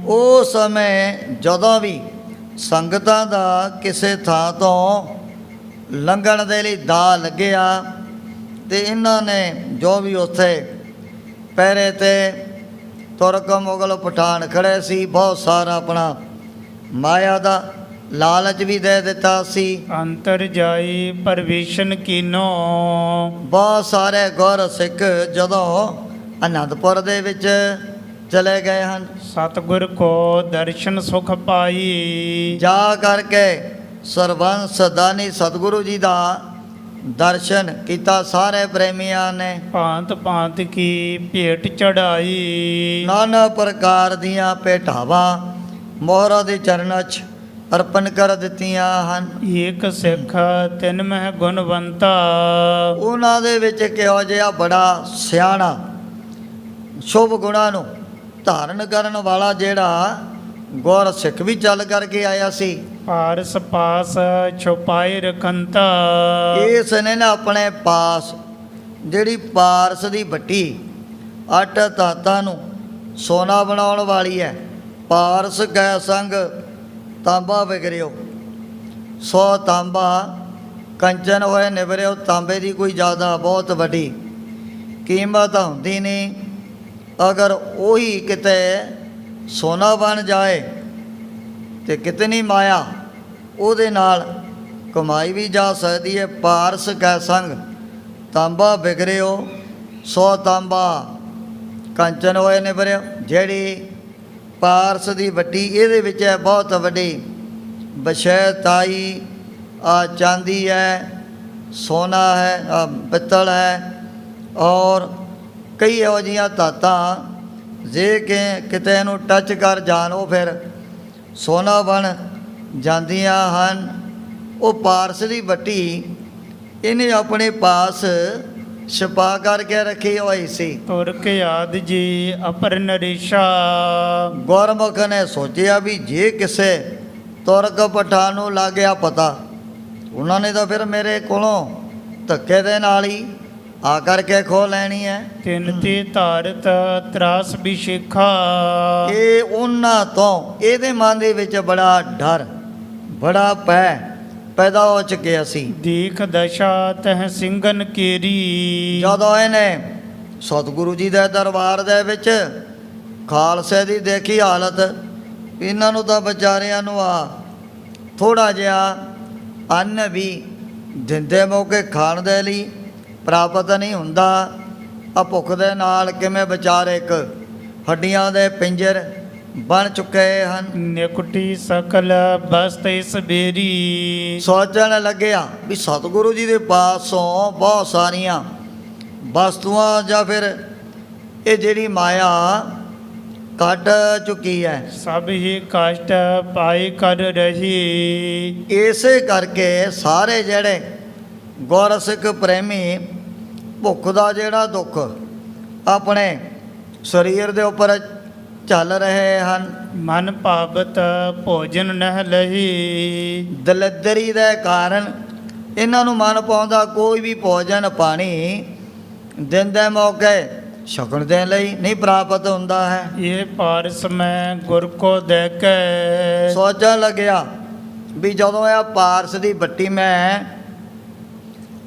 ਉਹ ਸਮੇਂ ਜਦੋਂ ਵੀ ਸੰਗਤਾਂ ਦਾ ਕਿਸੇ ਥਾਂ ਤੋਂ ਲੰਘਣ ਦੇ ਲਈ ਦਾ ਲੱਗਿਆ ਤੇ ਇਹਨਾਂ ਨੇ ਜੋ ਵੀ ਉੱਥੇ ਪਹਿਰੇ ਤੇ ਤੁਰਕ ਮੁਗਲ ਪਠਾਨ ਖੜੇ ਸੀ ਬਹੁਤ ਸਾਰਾ ਆਪਣਾ ਮਾਇਆ ਦਾ ਲਾਲਚ ਵੀ ਦੇ ਦਿੱਤਾ ਸੀ। ਅੰਤਰ ਜਾਈ ਪਰਵੇਸ਼ਨ ਕੀਨੋ। ਬਹੁਤ ਸਾਰੇ ਗੁਰ ਸਿੱਖ ਜਦੋਂ ਆਨੰਦਪੁਰ ਦੇ ਵਿੱਚ ਚਲੇ ਗਏ ਹਨ ਸਤਿਗੁਰ ਕੋ ਦਰਸ਼ਨ ਸੁਖ ਪਾਈ। ਜਾ ਕਰਕੇ ਸਰਬੰਸ ਦਾਨੀ ਸਤਿਗੁਰੂ ਜੀ ਦਾ ਦਰਸ਼ਨ ਕੀਤਾ ਸਾਰੇ ਪ੍ਰੇਮੀਆਂ ਨੇ। ਭਾਂਤ ਭਾਂਤ ਕੀ ਭੇਟ ਚੜਾਈ। ਨਾਨਾ ਪ੍ਰਕਾਰ ਦੀਆਂ ਭੇਟਾਵਾਂ ਮੋਹਰਾਂ ਦੇ ਚਰਨਾਂ 'ਚ ਅਰਪਣ ਕਰ ਦਿੱਤੀਆਂ ਹਨ। ਏਕ ਸਿੱਖ ਤਿੰਨ ਮਹਿ ਗੁਣਵੰਤਾ। ਉਹਨਾਂ ਦੇ ਵਿੱਚ ਕਿਹੋ ਜਿਹਾ ਬੜਾ ਸਿਆਣਾ ਸ਼ੁਭ ਗੁਣਾਂ ਨੂੰ ਧਾਰਨ ਕਰਨ ਵਾਲਾ ਜਿਹੜਾ ਗੁਰ ਸਿੱਖ ਵੀ ਚੱਲ ਕਰਕੇ ਆਇਆ ਸੀ। ਪਾਰਸ ਪਾਸ ਛੁਪਾਏ ਰਖੰਤਾ। ਇਸ ਨੇ ਨਾ ਆਪਣੇ ਪਾਸ ਜਿਹੜੀ ਪਾਰਸ ਦੀ ਭੱਟੀ ਅੱਠ ਧਾਤਾਂ ਨੂੰ ਸੋਨਾ ਬਣਾਉਣ ਵਾਲੀ ਹੈ। ਪਾਰਸ ਕੈ ਸੰਗ ਤਾਂਬਾ ਵਿਗਰਿਓ। 100 ਤਾਂਬਾ ਕੰਚਨ ਹੋਏ ਨਿਵਰਿਓ। ਤਾਂਬੇ ਦੀ ਕੋਈ ਜ਼ਿਆਦਾ ਬਹੁਤ ਵੱਡੀ ਕੀਮਤ ਹੁੰਦੀ ਨਹੀਂ। ਅਗਰ ਉਹੀ ਕਿਤੇ ਸੋਨਾ ਬਣ ਜਾਏ ਤੇ ਕਿਤਨੀ ਮਾਇਆ ਉਹਦੇ ਨਾਲ ਕਮਾਈ ਵੀ ਜਾ ਸਕਦੀ ਹੈ। ਪਾਰਸ ਕੈ ਸੰਗ ਤਾਂਬਾ ਵਿਗਰਿਓ 100 ਤਾਂਬਾ ਕੰਚਨ ਹੋਏ ਨਿਵਰਿਓ। ਜਿਹੜੀ ਪਾਰਸ ਦੀ ਵੱਡੀ ਇਹਦੇ ਵਿੱਚ ਹੈ ਬਹੁਤ ਵੱਡੀ ਬਸ਼ੈ ਤਾਈ ਆ ਚਾਂਦੀ ਹੈ, ਸੋਨਾ ਹੈ, ਪਿੱਤਲ ਹੈ ਔਰ ਕਈ ਇਹੋ ਜਿਹੀਆਂ ਧਾਤਾਂ ਜੇ ਕਿ ਕਿਤੇ ਇਹਨੂੰ ਟੱਚ ਕਰ ਜਾਣ ਉਹ ਫਿਰ ਸੋਨਾ ਬਣ ਜਾਂਦੀਆਂ ਹਨ। ਉਹ ਪਾਰਸ ਦੀ ਵੱਟੀ ਇਹਨੇ ਆਪਣੇ ਪਾਸ ਛਪਾ ਕਰਕੇ ਰੱਖੀ ਹੋਈ ਸੀ। ਤੁਰਕ ਆਦ ਜੀ ਅਪਰ ਨਰੇਸ਼ਾ। ਗੁਰਮੁਖ ਨੇ ਸੋਚਿਆ ਵੀ ਜੇ ਕਿਸੇ ਤੁਰਕ ਪਠਾਨ ਨੂੰ ਲੱਗ ਗਿਆ ਪਤਾ ਉਹਨਾਂ ਨੇ ਤਾਂ ਫਿਰ ਮੇਰੇ ਕੋਲੋਂ ਧੱਕੇ ਦੇ ਨਾਲ ਹੀ ਆ ਕਰਕੇ ਖੋ ਲੈਣੀ ਹੈ। ਤਿੰਨ ਤੇ ਧਾਰਤ ਤਰਾਸ ਬਿਸ਼ੇਖਾ। ਇਹ ਉਹਨਾਂ ਤੋਂ ਇਹਦੇ ਮਨ ਦੇ ਵਿੱਚ ਬੜਾ ਡਰ ਬੜਾ ਭੈ ਪੈਦਾ ਹੋ ਚੁੱਕਿਆ ਸੀ। ਦੇਖ ਦਸ਼ਾ ਤਹ ਸਿੰਘਨ ਕੇਰੀ। ਜਦੋਂ ਇਹਨੇ ਸਤਿਗੁਰੂ ਜੀ ਦੇ ਦਰਬਾਰ ਦੇ ਵਿੱਚ ਖਾਲਸੇ ਦੀ ਦੇਖੀ ਹਾਲਤ ਇਹਨਾਂ ਨੂੰ ਤਾਂ ਵਿਚਾਰਿਆਂ ਨੂੰ ਆ ਥੋੜਾ ਜਿਹਾ ਅੰਨ ਵੀ ਦਿੰਦੇ ਮੌਕੇ ਖਾਣ ਦੇ ਲਈ ਪ੍ਰਾਪਤ ਨਹੀਂ ਹੁੰਦਾ। ਆ ਭੁੱਖ ਦੇ ਨਾਲ ਕਿਵੇਂ ਵਿਚਾਰੇ ਇੱਕ ਹੱਡੀਆਂ ਦੇ ਪਿੰਜਰ ਬਣ ਚੁੱਕੇ ਹਨ। ਨਿਕਟੀ ਸਕਲ ਬਸਤ ਇਸ ਬੇਰੀ। ਸੋਚਣ ਲੱਗਿਆ ਵੀ ਸਤਿਗੁਰੂ ਜੀ ਦੇ ਪਾਸੋਂ ਬਹੁਤ ਸਾਰੀਆਂ ਵਸਤੂਆਂ ਜਾਂ ਫਿਰ ਇਹ ਜਿਹੜੀ ਮਾਇਆ ਕੱਢ ਚੁੱਕੀ ਹੈ। ਸਭ ਹੀ ਕਸ਼ਟ ਪਾਈ ਕਰ ਰਹੀ। ਇਸੇ ਕਰਕੇ ਸਾਰੇ ਜਿਹੜੇ ਗੁਰਸਿੱਖ ਪ੍ਰੇਮੀ ਭੁੱਖ ਦਾ ਜਿਹੜਾ ਦੁੱਖ ਆਪਣੇ ਸਰੀਰ ਦੇ ਉੱਪਰ ਚੱਲ ਰਹੇ ਹਨ। ਮਨ ਭਾਵਤ ਭੋਜਨ ਨਹਿ ਲਹੀ। ਦਲਿੱਦਰੀ ਦੇ ਕਾਰਨ ਇਹਨਾਂ ਨੂੰ ਮਨ ਪਾਉਂਦਾ ਕੋਈ ਵੀ ਭੋਜਨ ਪਾਣੀ ਦਿਨ ਦੇ ਮੌਕੇ ਛਕਣ ਦੇ ਲਈ ਨਹੀਂ ਪ੍ਰਾਪਤ ਹੁੰਦਾ ਹੈ। ਇਹ ਪਾਰਸ ਮੈਂ ਗੁਰ ਕੋ ਦੇ ਕੇ। ਸੋਚਣ ਲੱਗਿਆ ਵੀ ਜਦੋਂ ਇਹ ਪਾਰਸ ਦੀ ਬੱਟੀ ਮੈਂ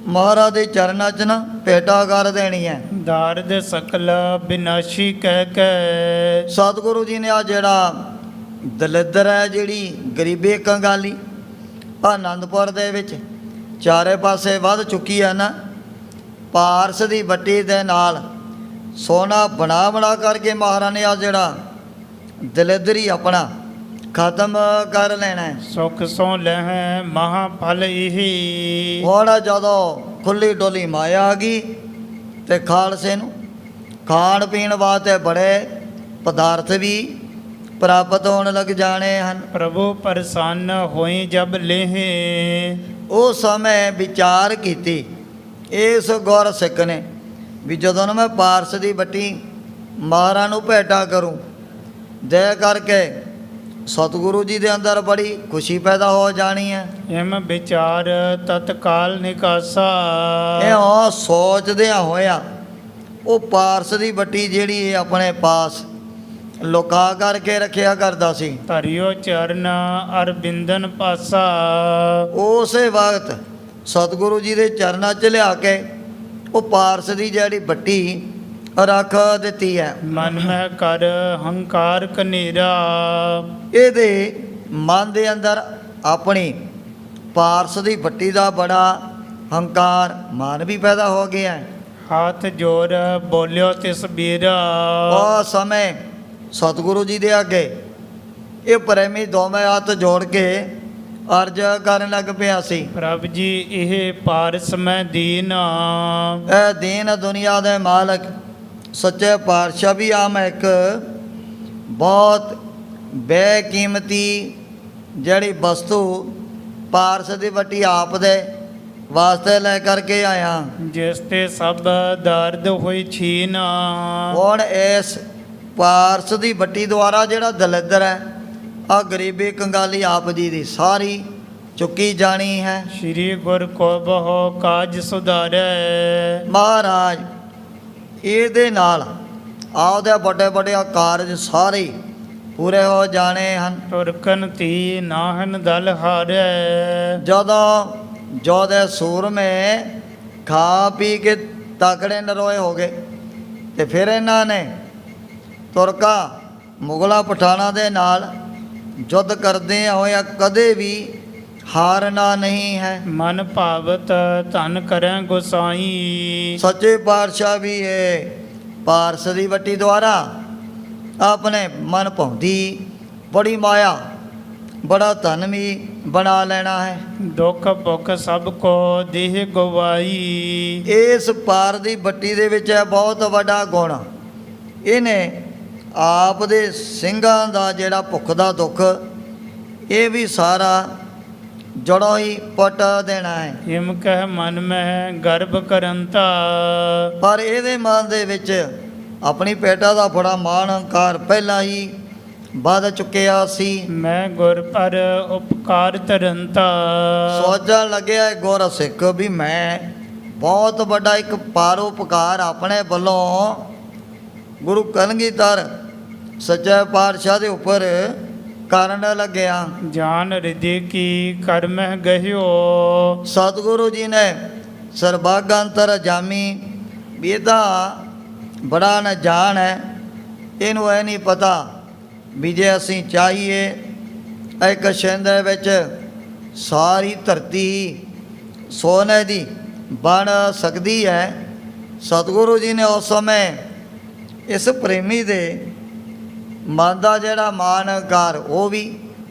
ਮਹਾਰਾਜ ਦੇ ਚਰਨਾਂ 'ਚ ਨਾ ਭੇਟਾ ਕਰ ਦੇਣੀ ਹੈ। ਦਾਰਦ ਸਕਲ ਬਿਨਾਸ਼ੀ ਕਹਿ ਕੇ ਸਤਿਗੁਰੂ ਜੀ ਨੇ ਆ ਜਿਹੜਾ ਦਲਿੱਦਰ ਹੈ, ਜਿਹੜੀ ਗਰੀਬੀ ਕੰਗਾਲੀ ਆਨੰਦਪੁਰ ਦੇ ਵਿੱਚ ਚਾਰੇ ਪਾਸੇ ਵੱਧ ਚੁੱਕੀ ਹੈ ਨਾ, ਪਾਰਸ ਦੀ ਬੱਟੀ ਦੇ ਨਾਲ ਸੋਨਾ ਬਣਾ ਕਰਕੇ ਮਹਾਰਾਜ ਨੇ ਆ ਜਿਹੜਾ ਦਲਿੱਦਰੀ ਆਪਣਾ ਖਤਮ ਕਰ ਲੈਣਾ ਹੈ। ਸੁਖ ਸੋ ਲਹਿ ਮਹਾ ਫਲ ਇਹੀ। ਹੁਣ ਜਦੋਂ ਖੁੱਲੀ ਡੋਲੀ ਮਾਇਆ ਆ ਗਈ ਤੇ ਖਾਲਸੇ ਨੂੰ ਖਾਣ ਪੀਣ ਵਾਸਤੇ ਬੜੇ ਪਦਾਰਥ ਵੀ ਪ੍ਰਾਪਤ ਹੋਣ ਲੱਗ ਜਾਣੇ ਹਨ। ਪ੍ਰਭੂ ਪ੍ਰਸੰਨ ਹੋਈ ਜਬ ਲੇਹੇ। ਉਸ ਸਮੇਂ ਵਿਚਾਰ ਕੀਤੀ ਇਸ ਗੁਰ ਸਿੱਖ ਨੇ ਵੀ ਜਦੋਂ ਨਾ ਮੈਂ ਪਾਰਸ ਦੀ ਬੱਟੀ ਮਹਾਰਾਜ ਨੂੰ ਭੇਟਾ ਕਰੂੰ, ਦੇ ਕਰਕੇ ਸਤਿਗੁਰੂ ਜੀ ਦੇ ਅੰਦਰ ਬੜੀ ਖੁਸ਼ੀ ਪੈਦਾ ਹੋ ਜਾਣੀ ਹੈ। ਇਮ ਵਿਚਾਰ ਤਤਕਾਲ ਨਿਕਾਸਾ। ਇਉਂ ਸੋਚਦਿਆਂ ਹੋਇਆ ਉਹ ਪਾਰਸ ਦੀ ਬੱਟੀ ਜਿਹੜੀ ਇਹ ਆਪਣੇ ਪਾਸ ਲੁਕਾ ਕਰਕੇ ਰੱਖਿਆ ਕਰਦਾ ਸੀ। ਧਰਿਓ ਚਰਨ ਅਰਬਿੰਦਨ ਪਾਸਾ। ਉਸੇ ਵਕਤ ਸਤਿਗੁਰੂ ਜੀ ਦੇ ਚਰਨਾਂ 'ਚ ਲਿਆ ਕੇ ਉਹ ਪਾਰਸ ਦੀ ਜਿਹੜੀ ਬੱਟੀ ਰੱਖ ਦਿੱਤੀ ਹੈ। ਮਨ ਮਹਿ ਕਰ ਹੰਕਾਰ ਕਨੇਰਾ। ਇਹਦੇ ਮਨ ਦੇ ਅੰਦਰ ਆਪਣੀ ਪਾਰਸ ਦੀ ਬੱਟੀ ਦਾ ਬੜਾ ਹੰਕਾਰ ਮਾਨ ਵੀ ਪੈਦਾ ਹੋ ਗਿਆ ਹੈ। ਹੱਥ ਜੋੜ ਬੋਲਿਓ ਤਿਸ ਬੀਰਾ। ਉਹ ਸਮੇਂ ਸਤਿਗੁਰੂ ਜੀ ਦੇ ਅੱਗੇ ਇਹ ਪ੍ਰੇਮੀ ਦੋਵੇਂ ਹੱਥ ਜੋੜ ਕੇ ਅਰਜ਼ ਕਰਨ ਲੱਗ ਪਿਆ ਸੀ। ਪ੍ਰਭ ਜੀ ਇਹ ਪਾਰਸ ਮੈਂ ਦੀਨ। ਇਹ ਦੀਨ ਦੁਨੀਆ ਦੇ ਮਾਲਕ ਸੱਚੇ ਪਾਤਸ਼ਾਹ ਵੀ ਆਮ ਇੱਕ ਬਹੁਤ ਬੇਕੀਮਤੀ ਜਿਹੜੀ ਵਸਤੂ ਪਾਰਸ ਦੀ ਬੱਟੀ ਆਪ ਦੇ ਵਾਸਤੇ ਲੈ ਕਰਕੇ ਆਇਆ। ਜਿਸ ਤੇ ਸਭ ਦਰਦ ਹੋਈ ਛੀਨ। ਹੁਣ ਇਸ ਪਾਰਸ ਦੀ ਬੱਟੀ ਦੁਆਰਾ ਜਿਹੜਾ ਦਲਿੱਦਰ ਹੈ, ਆ ਗਰੀਬੀ ਕੰਗਾਲੀ ਆਪ ਜੀ ਦੀ ਸਾਰੀ ਚੁੱਕੀ ਜਾਣੀ ਹੈ। ਸ਼੍ਰੀ ਗੁਰ ਕੋ ਬਹੁ ਕਾਜ ਸੁਧਾਰੈ। ਮਹਾਰਾਜ ਇਹਦੇ ਨਾਲ ਆਪਦੇ ਵੱਡੇ ਵੱਡੇ ਕਾਰਜ ਸਾਰੇ ਪੂਰੇ ਹੋ ਜਾਣੇ ਹਨ। ਤੁਰਕਨ ਤੀ ਨਾਹਨ ਦਲ ਹਾਰੈ। ਜਦੋਂ ਜੋਦੇ ਸੂਰਮੇ ਖਾ ਪੀ ਕੇ ਤਕੜੇ ਨਰੋਏ ਹੋ ਗਏ ਤੇ ਫਿਰ ਇਹਨਾਂ ਨੇ ਤੁਰਕਾ ਮੁਗਲਾਂ ਪਠਾਨਾਂ ਦੇ ਨਾਲ ਯੁੱਧ ਕਰਦੇ ਹੋਇਆ ਕਦੇ ਵੀ ਹਾਰਨਾ ਨਹੀਂ ਹੈ। ਮਨ ਭਾਵਤ ਧਨ ਕਰੈ ਗੁਸਾਈ। ਸੱਚੇ ਪਾਤਸ਼ਾਹ ਵੀ ਇਹ ਪਾਰਸ ਦੀ ਬੱਟੀ ਦੁਆਰਾ ਆਪਣੇ ਮਨ ਭਾਉਂਦੀ ਬੜੀ ਮਾਇਆ ਬੜਾ ਧਨ ਵੀ ਬਣਾ ਲੈਣਾ ਹੈ। ਦੁੱਖ ਭੁੱਖ ਸਭ ਕੋ ਦੇਹ ਗਵਾਈ। ਇਸ ਪਾਰ ਦੀ ਬੱਟੀ ਦੇ ਵਿੱਚ ਹੈ ਬਹੁਤ ਵੱਡਾ ਗੁਣ। ਇਹਨੇ ਆਪ ਦੇ ਸਿੰਘਾਂ ਦਾ ਜਿਹੜਾ ਭੁੱਖ ਦਾ ਦੁੱਖ ਇਹ ਵੀ ਸਾਰਾ ਜੜੋਂ ਹੀ ਪੁੱਟ ਦੇਣਾ ਹੈ। ਹਿਮ ਕਹਿ ਮਨ ਮਹਿ ਗਰਭ ਕਰੰਤਾ। ਪਰ ਇਹਦੇ ਮਨ ਦੇ ਵਿੱਚ ਆਪਣੀ ਪੇਟਾ ਦਾ ਬੜਾ ਮਾਣ ਹੰਕਾਰ ਪਹਿਲਾਂ ਹੀ ਵੱਧ ਚੁੱਕਿਆ ਸੀ। ਮੈਂ ਗੁਰ ਪਰ ਉਪਕਾਰ ਤਰੰਤਾ। ਸੋਚਣ ਲੱਗਿਆ ਇਹ ਗੁਰ ਸਿੱਖ ਵੀ ਮੈਂ ਬਹੁਤ ਵੱਡਾ ਇੱਕ ਪਰਉਪਕਾਰ ਆਪਣੇ ਵੱਲੋਂ ਗੁਰੂ ਕਲਗੀਧਰ ਸੱਚੇ ਪਾਤਸ਼ਾਹ ਦੇ ਉੱਪਰ ਕਰਨ ਲੱਗਿਆ। ਜਾਨ ਰਿਧਿ ਕੀ ਕਰਮਹਿ ਗਹਿਓ। ਸਤਿਗੁਰੂ ਜੀ ਨੇ ਸਰਬਾਗੰਤਰ ਜਾਮੀ ਵੀ ਇਹਦਾ ਬੜਾ ਅਣਜਾਣ ਹੈ, ਇਹਨੂੰ ਇਹ ਨਹੀਂ ਪਤਾ ਵੀ ਜੇ ਅਸੀਂ ਚਾਹੀਏ ਇੱਕ ਛਿੰਦ ਦੇ ਵਿੱਚ ਸਾਰੀ ਧਰਤੀ ਸੋਨੇ ਦੀ ਬਣ ਸਕਦੀ ਹੈ। ਸਤਿਗੁਰੂ ਜੀ ਨੇ ਉਸ ਸਮੇਂ ਇਸ ਪ੍ਰੇਮੀ ਦੇ ਮਨ ਦਾ ਜਿਹੜਾ ਮਾਨ ਹੰਕਾਰ ਉਹ ਵੀ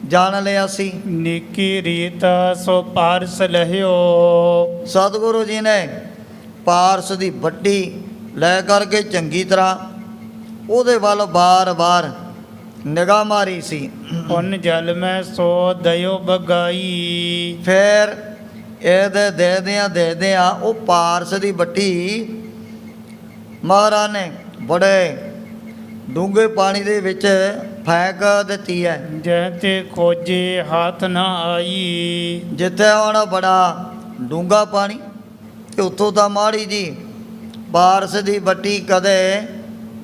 ਜਾਣ ਲਿਆ ਸੀ। ਨੀਕੀ ਰੀਤ ਸੋ ਪਾਰਸ ਲਹਿਓ। ਸਤਿਗੁਰੂ ਜੀ ਨੇ ਪਾਰਸ ਦੀ ਵੱਡੀ ਲੈ ਕਰਕੇ ਚੰਗੀ ਤਰ੍ਹਾਂ ਉਹਦੇ ਵੱਲ ਬਾਰ-ਬਾਰ ਨਿਗਾਹ ਮਾਰੀ ਸੀ। ਪੁੰਨ ਜਲ ਮੈਂ ਸੋ ਦਇਓ ਬਗਾਈ। ਫਿਰ ਇਹਦੇ ਦੇਦਿਆਂ ਉਹ ਪਾਰਸ ਦੀ ਬੱਟੀ ਮਹਾਰਾਜ ਨੇ ਬੜੇ ਡੂੰਘੇ ਪਾਣੀ ਦੇ ਵਿੱਚ ਫੈਂਕ ਦਿੱਤੀ ਹੈ। ਜਹ ਤੇ ਖੋਜੇ ਹੱਥ ਨਾ ਆਈ। ਜਿੱਥੇ ਹੁਣ ਬੜਾ ਡੂੰਘਾ ਪਾਣੀ ਤੇ ਉੱਥੋਂ ਤਾਂ ਮਾੜੀ ਜੀ ਪਾਰਸ ਦੀ ਬੱਟੀ ਕਦੇ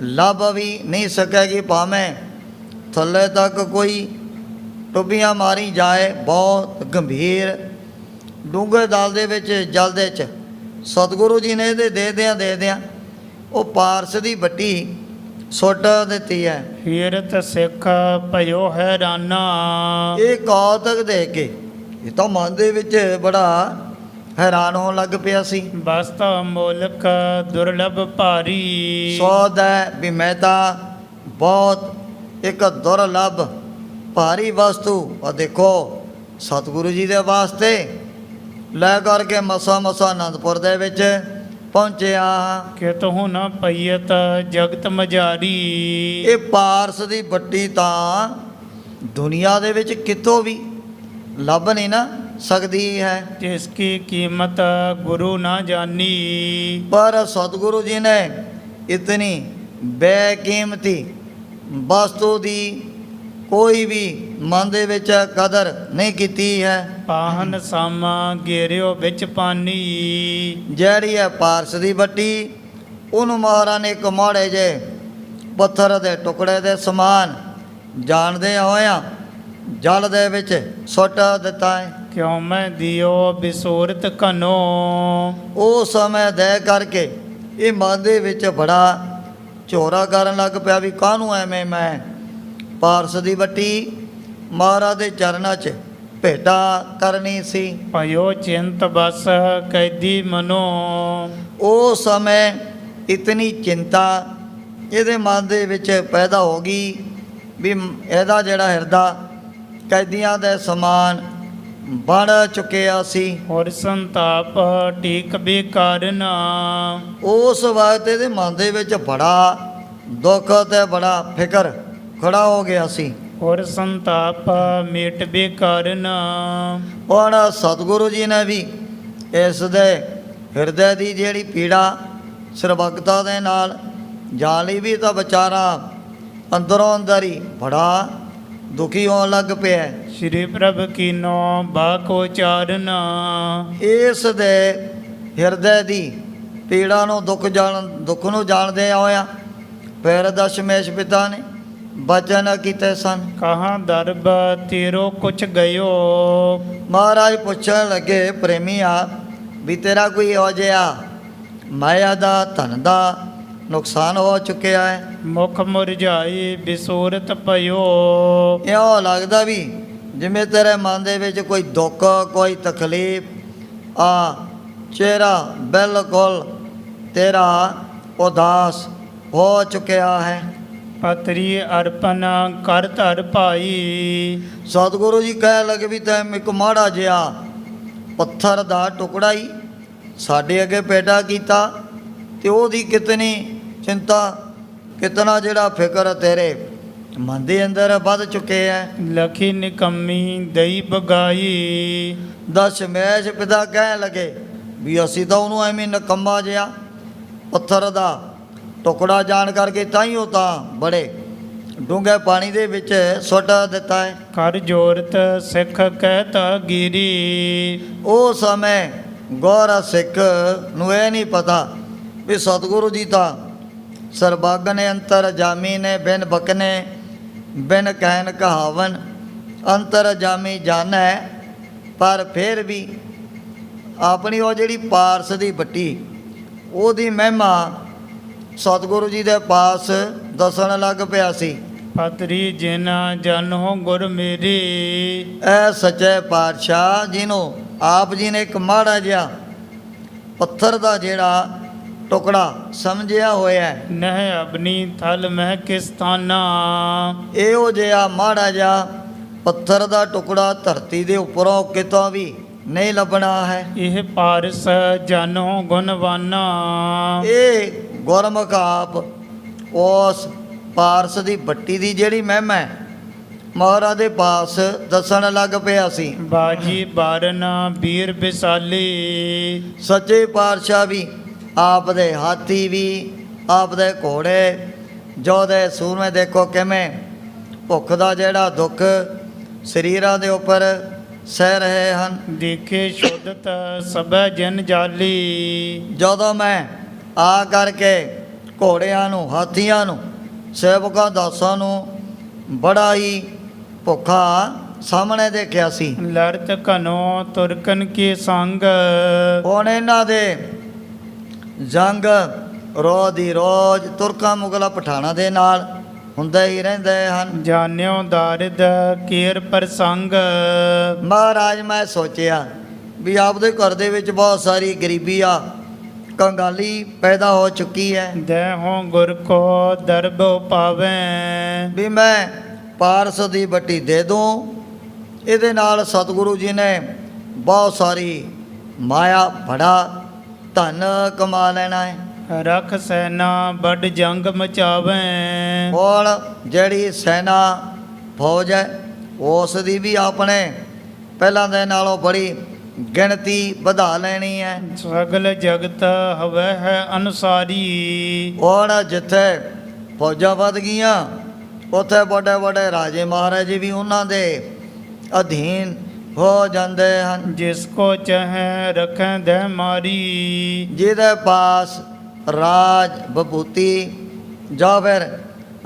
ਲੱਭ ਵੀ ਨਹੀਂ ਸਕੇਗੀ, ਭਾਵੇਂ ਥੱਲੇ ਤੱਕ ਕੋਈ ਟੁੱਬੀਆਂ ਮਾਰੀ ਜਾਏ। ਬਹੁਤ ਗੰਭੀਰ ਡੂੰਘੇ ਦਲ ਦੇ ਵਿੱਚ ਜਲ ਦੇ 'ਚ ਸਤਿਗੁਰੂ ਜੀ ਨੇ ਇਹਦੇ ਦੇ ਦਿਆਂ ਉਹ ਪਾਰਸ ਦੀ ਵੱਟੀ ਸੁੱਟ ਦਿੱਤੀ ਹੈ। ਹੀਰਤ ਸਿੱਖ ਭਇਓ ਹੈਰਾਨਾ। ਇਹ ਕੌਤਕ ਦੇਖ ਕੇ ਇਹ ਤਾਂ ਮਨ ਦੇ ਵਿੱਚ ਬੜਾ ਹੈਰਾਨ ਹੋਣ ਲੱਗ ਪਿਆ ਸੀ। ਬਸਤਾ ਮੋਲਕ ਦੁਰਲਭ ਭਾਰੀ। ਸੋਧ ਹੈ ਵੀ ਮੈਂ ਤਾਂ ਬਹੁਤ ਇੱਕ ਦੁਰਲਭ ਭਾਰੀ ਵਸਤੂ ਆ ਦੇਖੋ ਸਤਿਗੁਰੂ ਜੀ ਦੇ ਵਾਸਤੇ ਲੈ ਕਰਕੇ ਮਸਾ ਆਨੰਦਪੁਰ ਦੇ ਵਿੱਚ ਪਹੁੰਚਿਆ। ਕਿਤਹੁ ਨ ਪਈਅਤ ਜਗਤ ਮਝਾਰੀ। ਇਹ ਪਾਰਸ ਦੀ ਵੱਟੀ ਤਾਂ ਦੁਨੀਆ ਦੇ ਵਿੱਚ ਕਿਤੋਂ ਵੀ ਲੱਭ ਨਹੀਂ ਨਾ ਸਕਦੀ ਹੈ। ਜਿਸ ਕੀ ਕੀਮਤ ਗੁਰੂ ਨਾ ਜਾਣੀ। ਪਰ ਸਤਿਗੁਰੂ ਜੀ ਨੇ ਇਤਨੀ ਬੇਕੀਮਤੀ ਵਸਤੂ ਦੀ ਕੋਈ ਵੀ ਮਨ ਦੇ ਵਿੱਚ ਕਦਰ ਨਹੀਂ ਕੀਤੀ ਹੈ। ਪਾਹਨ ਸਾਮਾ ਗੇਰਿਓ ਵਿੱਚ ਪਾਨੀ। ਜਿਹੜੀ ਹੈ ਪਾਰਸ ਦੀ ਵੱਟੀ ਉਹਨੂੰ ਮਹਾਰਾਜ ਨੇ ਇੱਕ ਮਾੜੇ ਜੇ ਪੱਥਰ ਦੇ ਟੁਕੜੇ ਦੇ ਸਮਾਨ ਜਾਣਦੇ ਹੋਇਆਂ ਜਲ ਦੇ ਵਿੱਚ ਸੁੱਟ ਦਿੱਤਾ ਹੈ। ਕਿਉ ਮੈਂ ਦਿਓ ਬਿਸੂਰਤ ਕਨੋ। ਉਹ ਸਮੇਂ ਦੇ ਕਰਕੇ ਇਹ ਮਨ ਦੇ ਵਿੱਚ ਬੜਾ ਝੋਰਾ ਕਰਨ ਲੱਗ ਪਿਆ ਵੀ ਕਾਹਨੂੰ ਐਵੇਂ ਮੈਂ ਪਾਰਸ ਦੀ ਵੱਟੀ ਮਹਾਰਾਜ ਦੇ ਚਰਨਾਂ 'ਚ ਭੇਟਾ ਕਰਨੀ ਸੀ। ਭਇਓ ਚਿੰਤ ਬਸ ਕੈਦੀ ਮਨੋ। ਉਹ ਸਮੇਂ ਇਤਨੀ ਚਿੰਤਾ ਇਹਦੇ ਮਨ ਦੇ ਵਿੱਚ ਪੈਦਾ ਹੋ ਗਈ ਵੀ ਇਹਦਾ ਜਿਹੜਾ ਹਿਰਦਾ ਕੈਦੀਆਂ ਦੇ ਸਮਾਨ ਬਣ ਚੁੱਕਿਆ ਸੀ। ਹੋਰ ਸੰਤਾਪ ਟੀਕ ਬੇਕਾਰਨਾ। ਉਸ ਵਕਤ ਇਹਦੇ ਮਨ ਦੇ ਵਿੱਚ ਬੜਾ ਦੁੱਖ ਤੇ ਬੜਾ ਫਿਕਰ ਖੜਾ ਹੋ ਗਿਆ ਸੀ। ਹੋਰ ਸੰਤਾਪ ਮੇਟ ਬੇਕਾਰਨਾ। ਹੁਣ ਸਤਿਗੁਰੂ ਜੀ ਨੇ ਵੀ ਇਸ ਦੇ ਹਿਰਦੇ ਦੀ ਜਿਹੜੀ ਪੀੜਾ ਸਰਬੱਗਤਾ ਦੇ ਨਾਲ ਜਾਣ ਲਈ ਵੀ ਤਾਂ ਵਿਚਾਰਾ ਅੰਦਰੋਂ ਅੰਦਰ ਹੀ ਬੜਾ ਦੁਖੀ ਹੋਣ ਲੱਗ ਪਿਆ। ਸ਼੍ਰੀ ਪ੍ਰਭ ਕੀਨੋ ਬਾਖੋ ਚਾਰਨਾ। ਇਸ ਦੇ ਹਿਰਦੇ ਦੀ ਪੀੜਾ ਨੂੰ ਦੁੱਖ ਨੂੰ ਜਾਣਦੇ ਹੋਇਆ ਫਿਰ ਦਸ਼ਮੇਸ਼ ਪਿਤਾ ਨੇ ਬਚਨ ਕੀਤੇ ਸਨ। ਕਹਾਂ ਦਰਬ ਤੇਰੋ ਕੁਛ ਗਇਓ। ਮਹਾਰਾਜ ਪੁੱਛਣ ਲੱਗੇ ਪ੍ਰੇਮੀਆ ਵੀ ਤੇਰਾ ਕੋਈ ਇਹੋ ਜਿਹਾ ਮਾਇਆ ਦਾ ਧਨ ਦਾ ਨੁਕਸਾਨ ਹੋ ਚੁੱਕਿਆ ਹੈ। ਮੁਖ ਮੁਰਝਾਈ ਬਿਸੂਰਤ ਭਇਓ। ਇਉਂ ਲੱਗਦਾ ਵੀ ਜਿਵੇਂ ਤੇਰੇ ਮਨ ਦੇ ਵਿੱਚ ਕੋਈ ਦੁੱਖ ਕੋਈ ਤਕਲੀਫ ਆ ਚਿਹਰਾ ਬਿਲਕੁਲ ਤੇਰਾ ਉਦਾਸ ਹੋ ਚੁੱਕਿਆ ਹੈ। ਪਤਰੀ ਅਰਪਨ ਕਰ ਧਰ ਭਾਈ। ਸਤਿਗੁਰੂ ਜੀ ਕਹਿ ਲੱਗੇ ਵੀ ਤੈਂ ਇੱਕ ਮਾੜਾ ਜਿਹਾ ਪੱਥਰ ਦਾ ਟੁਕੜਾ ਹੀ ਸਾਡੇ ਅੱਗੇ ਪੈਦਾ ਕੀਤਾ ਤੇ ਉਹਦੀ ਕਿਤਨੀ ਚਿੰਤਾ ਕਿਤਨਾ ਜਿਹੜਾ ਫਿਕਰ ਤੇਰੇ ਮਨ ਦੇ ਅੰਦਰ ਵੱਧ ਚੁੱਕੇ ਹੈ। ਲਖੀ ਨਿਕੰਮੀ ਦਈ ਬਗਾਈ। ਦਸ਼ਮੇਸ਼ ਪਿਤਾ ਕਹਿਣ ਲੱਗੇ ਵੀ ਅਸੀਂ ਤਾਂ ਉਹਨੂੰ ਐਵੇਂ ਨਕੰਮਾ ਜਿਹਾ ਪੱਥਰ ਦਾ ਟੁਕੜਾ ਜਾਣ ਕਰਕੇ ਤਾਂ ਹੀ ਉਹ ਤਾਂ ਬੜੇ ਡੂੰਘੇ ਪਾਣੀ ਦੇ ਵਿੱਚ ਸੁੱਟ ਦਿੱਤਾ ਹੈ। ਕਰ ਜੋਰਤ ਸਿੱਖ ਕਹਿਤਾ ਗਿਰੀ। ਉਹ ਸਮੇਂ ਗੌਰ ਸਿੱਖ ਨੂੰ ਇਹ ਨਹੀਂ ਪਤਾ ਵੀ ਸਤਿਗੁਰੂ ਜੀ ਤਾਂ ਸਰਬੱਗ ਨੇ ਅੰਤਰ ਜਾਮੀ ਨੇ ਬਿਨ ਬਕਨੇ ਬਿਨ ਕਹਿਨ ਕਹਾਵਨ ਅੰਤਰ ਜਾਮੀ ਜਾਣੈ। ਪਰ ਫਿਰ ਵੀ ਆਪਣੀ ਉਹ ਜਿਹੜੀ ਪਾਰਸ ਦੀ ਵੱਟੀ ਉਹਦੀ ਮਹਿਮਾ ਸਤਿਗੁਰੂ ਜੀ ਦੇ ਪਾਸ ਦੱਸਣ ਲੱਗ ਪਿਆ ਸੀ। ਪਤਰੀ ਜਿਨ ਜਨੋ ਗੁਰ ਮੇਰੀ। ਇਹ ਸੱਚੇ ਪਾਤਸ਼ਾਹ ਜਿਹਨੂੰ ਆਪ ਜੀ ਨੇ ਇੱਕ ਮਾੜਾ ਜਿਹਾ ਪੱਥਰ ਦਾ ਜਿਹੜਾ ਟੁਕੜਾ ਸਮਝਿਆ ਹੋਇਆ ਨਹਿ ਅਬਨੀ ਥਲ ਮਹਿ ਕਿਸਤਾਨਾ। ਇਹੋ ਜਿਹਾ ਮਾੜਾ ਜਿਹਾ ਪੱਥਰ ਦਾ ਟੁਕੜਾ ਧਰਤੀ ਦੇ ਉੱਪਰੋਂ ਕਿਤੋਂ ਵੀ ਨਹੀਂ ਲੱਭਣਾ ਹੈ। ਇਹ ਪਾਰਸ ਜਨੋ ਗੁਣਵਾਨਾ। ਇਹ ਗੁਰਮੁਖ ਆਪ ਉਸ ਪਾਰਸ ਦੀ ਵੱਟੀ ਦੀ ਜਿਹੜੀ ਮਹਿਮਾ ਮਹਾਰਾਜ ਦੇ ਪਾਸ ਦੱਸਣ ਲੱਗ ਪਿਆ ਸੀ। ਬਾਜੀ ਬਾਰਨਾ ਵੀਰ ਵਿਸਾਲੀ। ਸੱਚੇ ਪਾਤਸ਼ਾਹ ਵੀ ਆਪ ਦੇ ਹਾਥੀ ਵੀ ਆਪ ਦੇ ਘੋੜੇ ਜੋਧੇ ਸੂਰਮੇ ਦੇਖੋ ਕਿਵੇਂ ਭੁੱਖ ਦਾ ਜਿਹੜਾ ਦੁੱਖ ਸਰੀਰਾਂ ਦੇ ਉੱਪਰ ਸਹਿ ਰਹੇ ਹਨ। ਦੇਖੇ ਸ਼ੁੱਧਤ ਸਭੈ ਜਨ ਜਾਲੀ। ਜਦੋਂ ਮੈਂ ਆ ਕਰਕੇ ਘੋੜਿਆਂ ਨੂੰ ਹਾਥੀਆਂ ਨੂੰ ਸੇਵਕਾਂ ਦਾਸਾਂ ਨੂੰ ਬੜਾ ਹੀ ਭੁੱਖਾ ਸਾਹਮਣੇ ਦੇਖਿਆ ਸੀ। ਲੜਤ ਘਨੋ ਤੁਰਕਨ ਕੀ ਸੰਗ, ਹੁਣ ਇਹਨਾਂ ਦੇ ਜੰਗ ਰੋਜ਼ ਦੀ ਰੋਜ਼ ਤੁਰਕਾਂ ਮੁਗਲਾਂ ਪਠਾਣਾਂ ਦੇ ਨਾਲ ਹੁੰਦੇ ਹੀ ਰਹਿੰਦੇ ਹਨ। ਜਾਣਿਓ ਦਾਰਿਦ ਕੀਰ ਪ੍ਰਸੰਗ, ਮਹਾਰਾਜ ਮੈਂ ਸੋਚਿਆ ਵੀ ਆਪਦੇ ਘਰ ਦੇ ਵਿੱਚ ਬਹੁਤ ਸਾਰੀ ਗਰੀਬੀ ਆ, ਕੰਗਾਲੀ ਪੈਦਾ ਹੋ ਚੁੱਕੀ ਹੈ, ਦੇਹੋਂ ਗੁਰ ਕੋ ਦਰਬ ਪਾਵੇ, ਵੀ ਮੈਂ ਪਾਰਸ ਦੀ ਬੱਟੀ ਦੇ ਦੂੰ, ਇਹਦੇ ਨਾਲ ਸਤਿਗੁਰੂ ਜੀ ਨੇ ਬਹੁਤ ਸਾਰੀ ਮਾਇਆ ਬੜਾ ਧਨ ਕਮਾ ਲੈਣਾ ਹੈ। ਰਖ ਸੈਨਾ ਵੱਡ ਜੰਗ ਮਚਾਵੇ, ਹੁਣ ਜਿਹੜੀ ਸੈਨਾ ਫੌਜ ਹੈ ਉਸ ਦੀ ਵੀ ਆਪਣੇ ਪਹਿਲਾਂ ਦੇ ਨਾਲੋਂ ਬੜੀ ਗਿਣਤੀ ਵਧਾ ਲੈਣੀ ਹੈ। ਸਗਲ ਜਗਤ ਹਵੈ ਹੈ ਅਨੁਸਾਰੀ, ਹੁਣ ਜਿੱਥੇ ਫੌਜਾਂ ਵੱਧ ਗਈਆਂ ਉੱਥੇ ਵੱਡੇ ਵੱਡੇ ਰਾਜੇ ਮਹਾਰਾਜੇ ਵੀ ਉਹਨਾਂ ਦੇ ਅਧੀਨ ਹੋ ਜਾਂਦੇ ਹਨ। ਜਿਸ ਕੋ ਚਾਹੇ ਰਖੈ ਦੇ ਮਾਰੀ, ਜਿਹਦੇ ਪਾਸ ਰਾਜ ਬਭੂਤੀ ਜਾਂ ਫਿਰ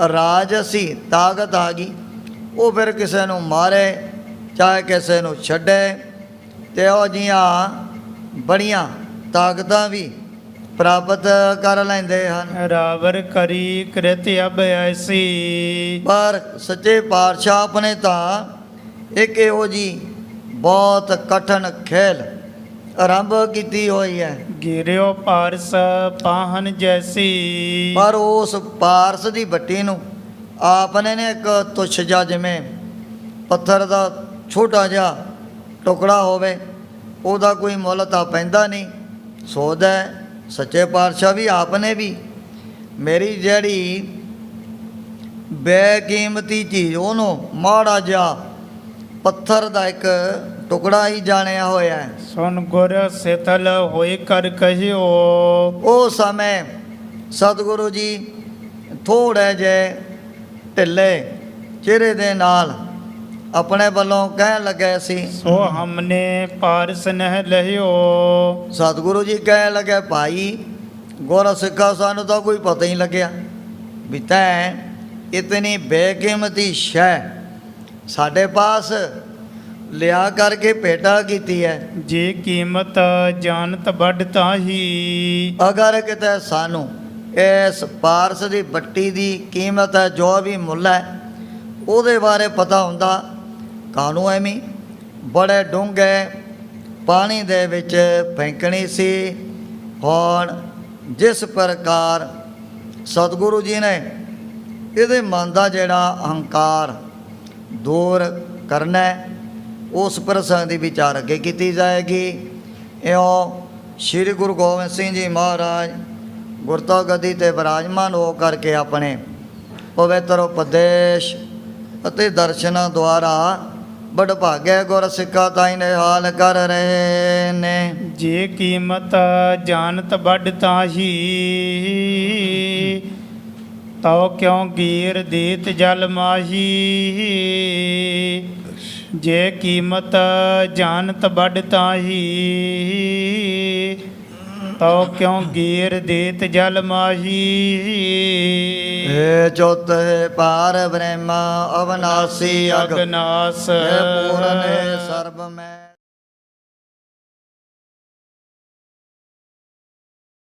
ਰਾਜਸੀ ਤਾਕਤ ਆ ਗਈ, ਉਹ ਫਿਰ ਕਿਸੇ ਨੂੰ ਮਾਰੇ ਚਾਹੇ ਕਿਸੇ ਨੂੰ ਛੱਡੇ, ਤੇ ਉਹ ਜੀਆਂ ਬੜੀਆਂ ਤਾਕਤਾਂ ਵੀ ਪ੍ਰਾਪਤ ਕਰ ਲੈਂਦੇ ਹਨ। ਰਾਵਰ ਕਰੀ ਕ੍ਰਿਤ ਅਬ ਐਸੀ, ਪਰ ਸੱਚੇ ਪਾਤਸ਼ਾਹ ਆਪਣੇ ਤਾਂ ਇੱਕ ਇਹੋ ਜੀ ਬਹੁਤ ਕਠਿਨ ਖੇਲ ਆਰੰਭ ਕੀਤੀ ਹੋਈ ਹੈ। ਗਿਰਿਓ ਪਾਰਸ ਪਾਹਨ ਜੈਸੀ, ਪਰ ਉਸ ਪਾਰਸ ਦੀ ਬੱਟੀ ਨੂੰ ਆਪਨੇ ਨੇ ਇੱਕ ਤੁੱਛ ਜਿਹਾ ਜਿਵੇਂ ਪੱਥਰ ਦਾ ਛੋਟਾ ਜਿਹਾ ਟੁਕੜਾ ਹੋਵੇ, ਉਹਦਾ ਕੋਈ ਮੁੱਲ ਤਾਂ ਪੈਂਦਾ ਨਹੀਂ। ਸੋਚਦਾ ਸੱਚੇ ਪਾਤਸ਼ਾਹ ਵੀ ਆਪਨੇ ਵੀ ਮੇਰੀ ਜਿਹੜੀ ਬੇਕੀਮਤੀ ਚੀਜ਼ ਉਹਨੂੰ ਮਾੜਾ ਜਿਹਾ ਪੱਥਰ ਦਾ ਇੱਕ ਟੁਕੜਾ ਹੀ ਜਾਣਿਆ ਹੋਇਆ ਹੈ। ਸੁਨ ਗੁਰ ਸਿਤਲ ਹੋਏ ਕਰ ਕਹਿਓ, ਉਹ ਸਮੇਂ ਸਤਿਗੁਰੂ ਜੀ ਥੋੜ੍ਹੇ ਜਿਹੇ ਢਿੱਲੇ ਚਿਹਰੇ ਦੇ ਨਾਲ ਆਪਣੇ ਵੱਲੋਂ ਕਹਿਣ ਲੱਗੇ ਸੀ, ਸੋ ਹਮਨੇ ਪਾਰਸ ਨਹਿ ਲਹਿਓ, ਸਤਿਗੁਰੂ ਜੀ ਕਹਿਣ ਲੱਗੇ ਭਾਈ ਗੁਰ ਸਿੱਖਾ ਸਾਨੂੰ ਤਾਂ ਕੋਈ ਪਤਾ ਹੀ ਲੱਗਿਆ ਵੀ ਤੈਂ ਇਤਨੀ ਬੇਕੀਮਤੀ ਸ਼ੈ ਸਾਡੇ ਪਾਸ ਲਿਆ ਕਰਕੇ ਭੇਟਾ ਕੀਤੀ ਹੈ। ਜੇ ਕੀਮਤ ਜਾਣਤ ਵੱਡ ਤਾਹੀ, ਅਗਰ ਕਿਤੇ ਸਾਨੂੰ ਇਸ ਪਾਰਸ ਦੀ ਬੱਟੀ ਦੀ ਕੀਮਤ ਹੈ, ਜੋ ਵੀ ਮੁੱਲ ਹੈ, ਉਹਦੇ ਬਾਰੇ ਪਤਾ ਹੁੰਦਾ, ਕਾਹਨੂੰ ਐਵੇਂ ਬੜੇ ਡੂੰਘੇ ਪਾਣੀ ਦੇ ਵਿੱਚ ਫੈਂਕਣੀ ਸੀ। ਹੁਣ ਜਿਸ ਪ੍ਰਕਾਰ ਸਤਿਗੁਰੂ ਜੀ ਨੇ ਇਹਦੇ ਮਨ ਦਾ ਜਿਹੜਾ ਅਹੰਕਾਰ ਦੂਰ ਕਰਨਾ, ਉਸ ਪ੍ਰਸੰਗ ਦੀ ਵਿਚਾਰ ਅੱਗੇ ਕੀਤੀ ਜਾਏਗੀ। ਇਉਂ ਸ੍ਰੀ ਗੁਰੂ ਗੋਬਿੰਦ ਸਿੰਘ ਜੀ ਮਹਾਰਾਜ ਗੁਰਤਾ ਗੱਦੀ 'ਤੇ ਵਿਰਾਜਮਾਨ ਹੋ ਕਰਕੇ ਆਪਣੇ ਪਵਿੱਤਰ ਉਪਦੇਸ਼ ਅਤੇ ਦਰਸ਼ਨਾਂ ਦੁਆਰਾ ਵਡਭਾਗੇ ਗੁਰ ਸਿੱਖਾਂ ਤਾਈਂ ਨਿਹਾਲ ਕਰ ਰਹੇ ਨੇ। ਜੇ ਕੀਮਤ ਜਾਣਤ ਵੱਡ ਤਾਹੀ, ਤਉ ਕਿਉ ਗੀਰ ਦੀਤ ਜਲ ਮਾਹੀ, ਜੇ ਕੀਮਤ ਜਾਣਤ ਵੱਡ ਤਾਹੀ, ਤਉ ਕਿਉ ਗੀਰ ਦੀਤ ਜਲ ਮਾਹੀ। ਏ ਚੁੱਤ ਹੈ ਪਾਰ ਬ੍ਰਹਮ ਅਵਨਾਸੀ ਅਗਨਾਸ, ਪੂਰਨ ਸਰਬ ਮੈਂ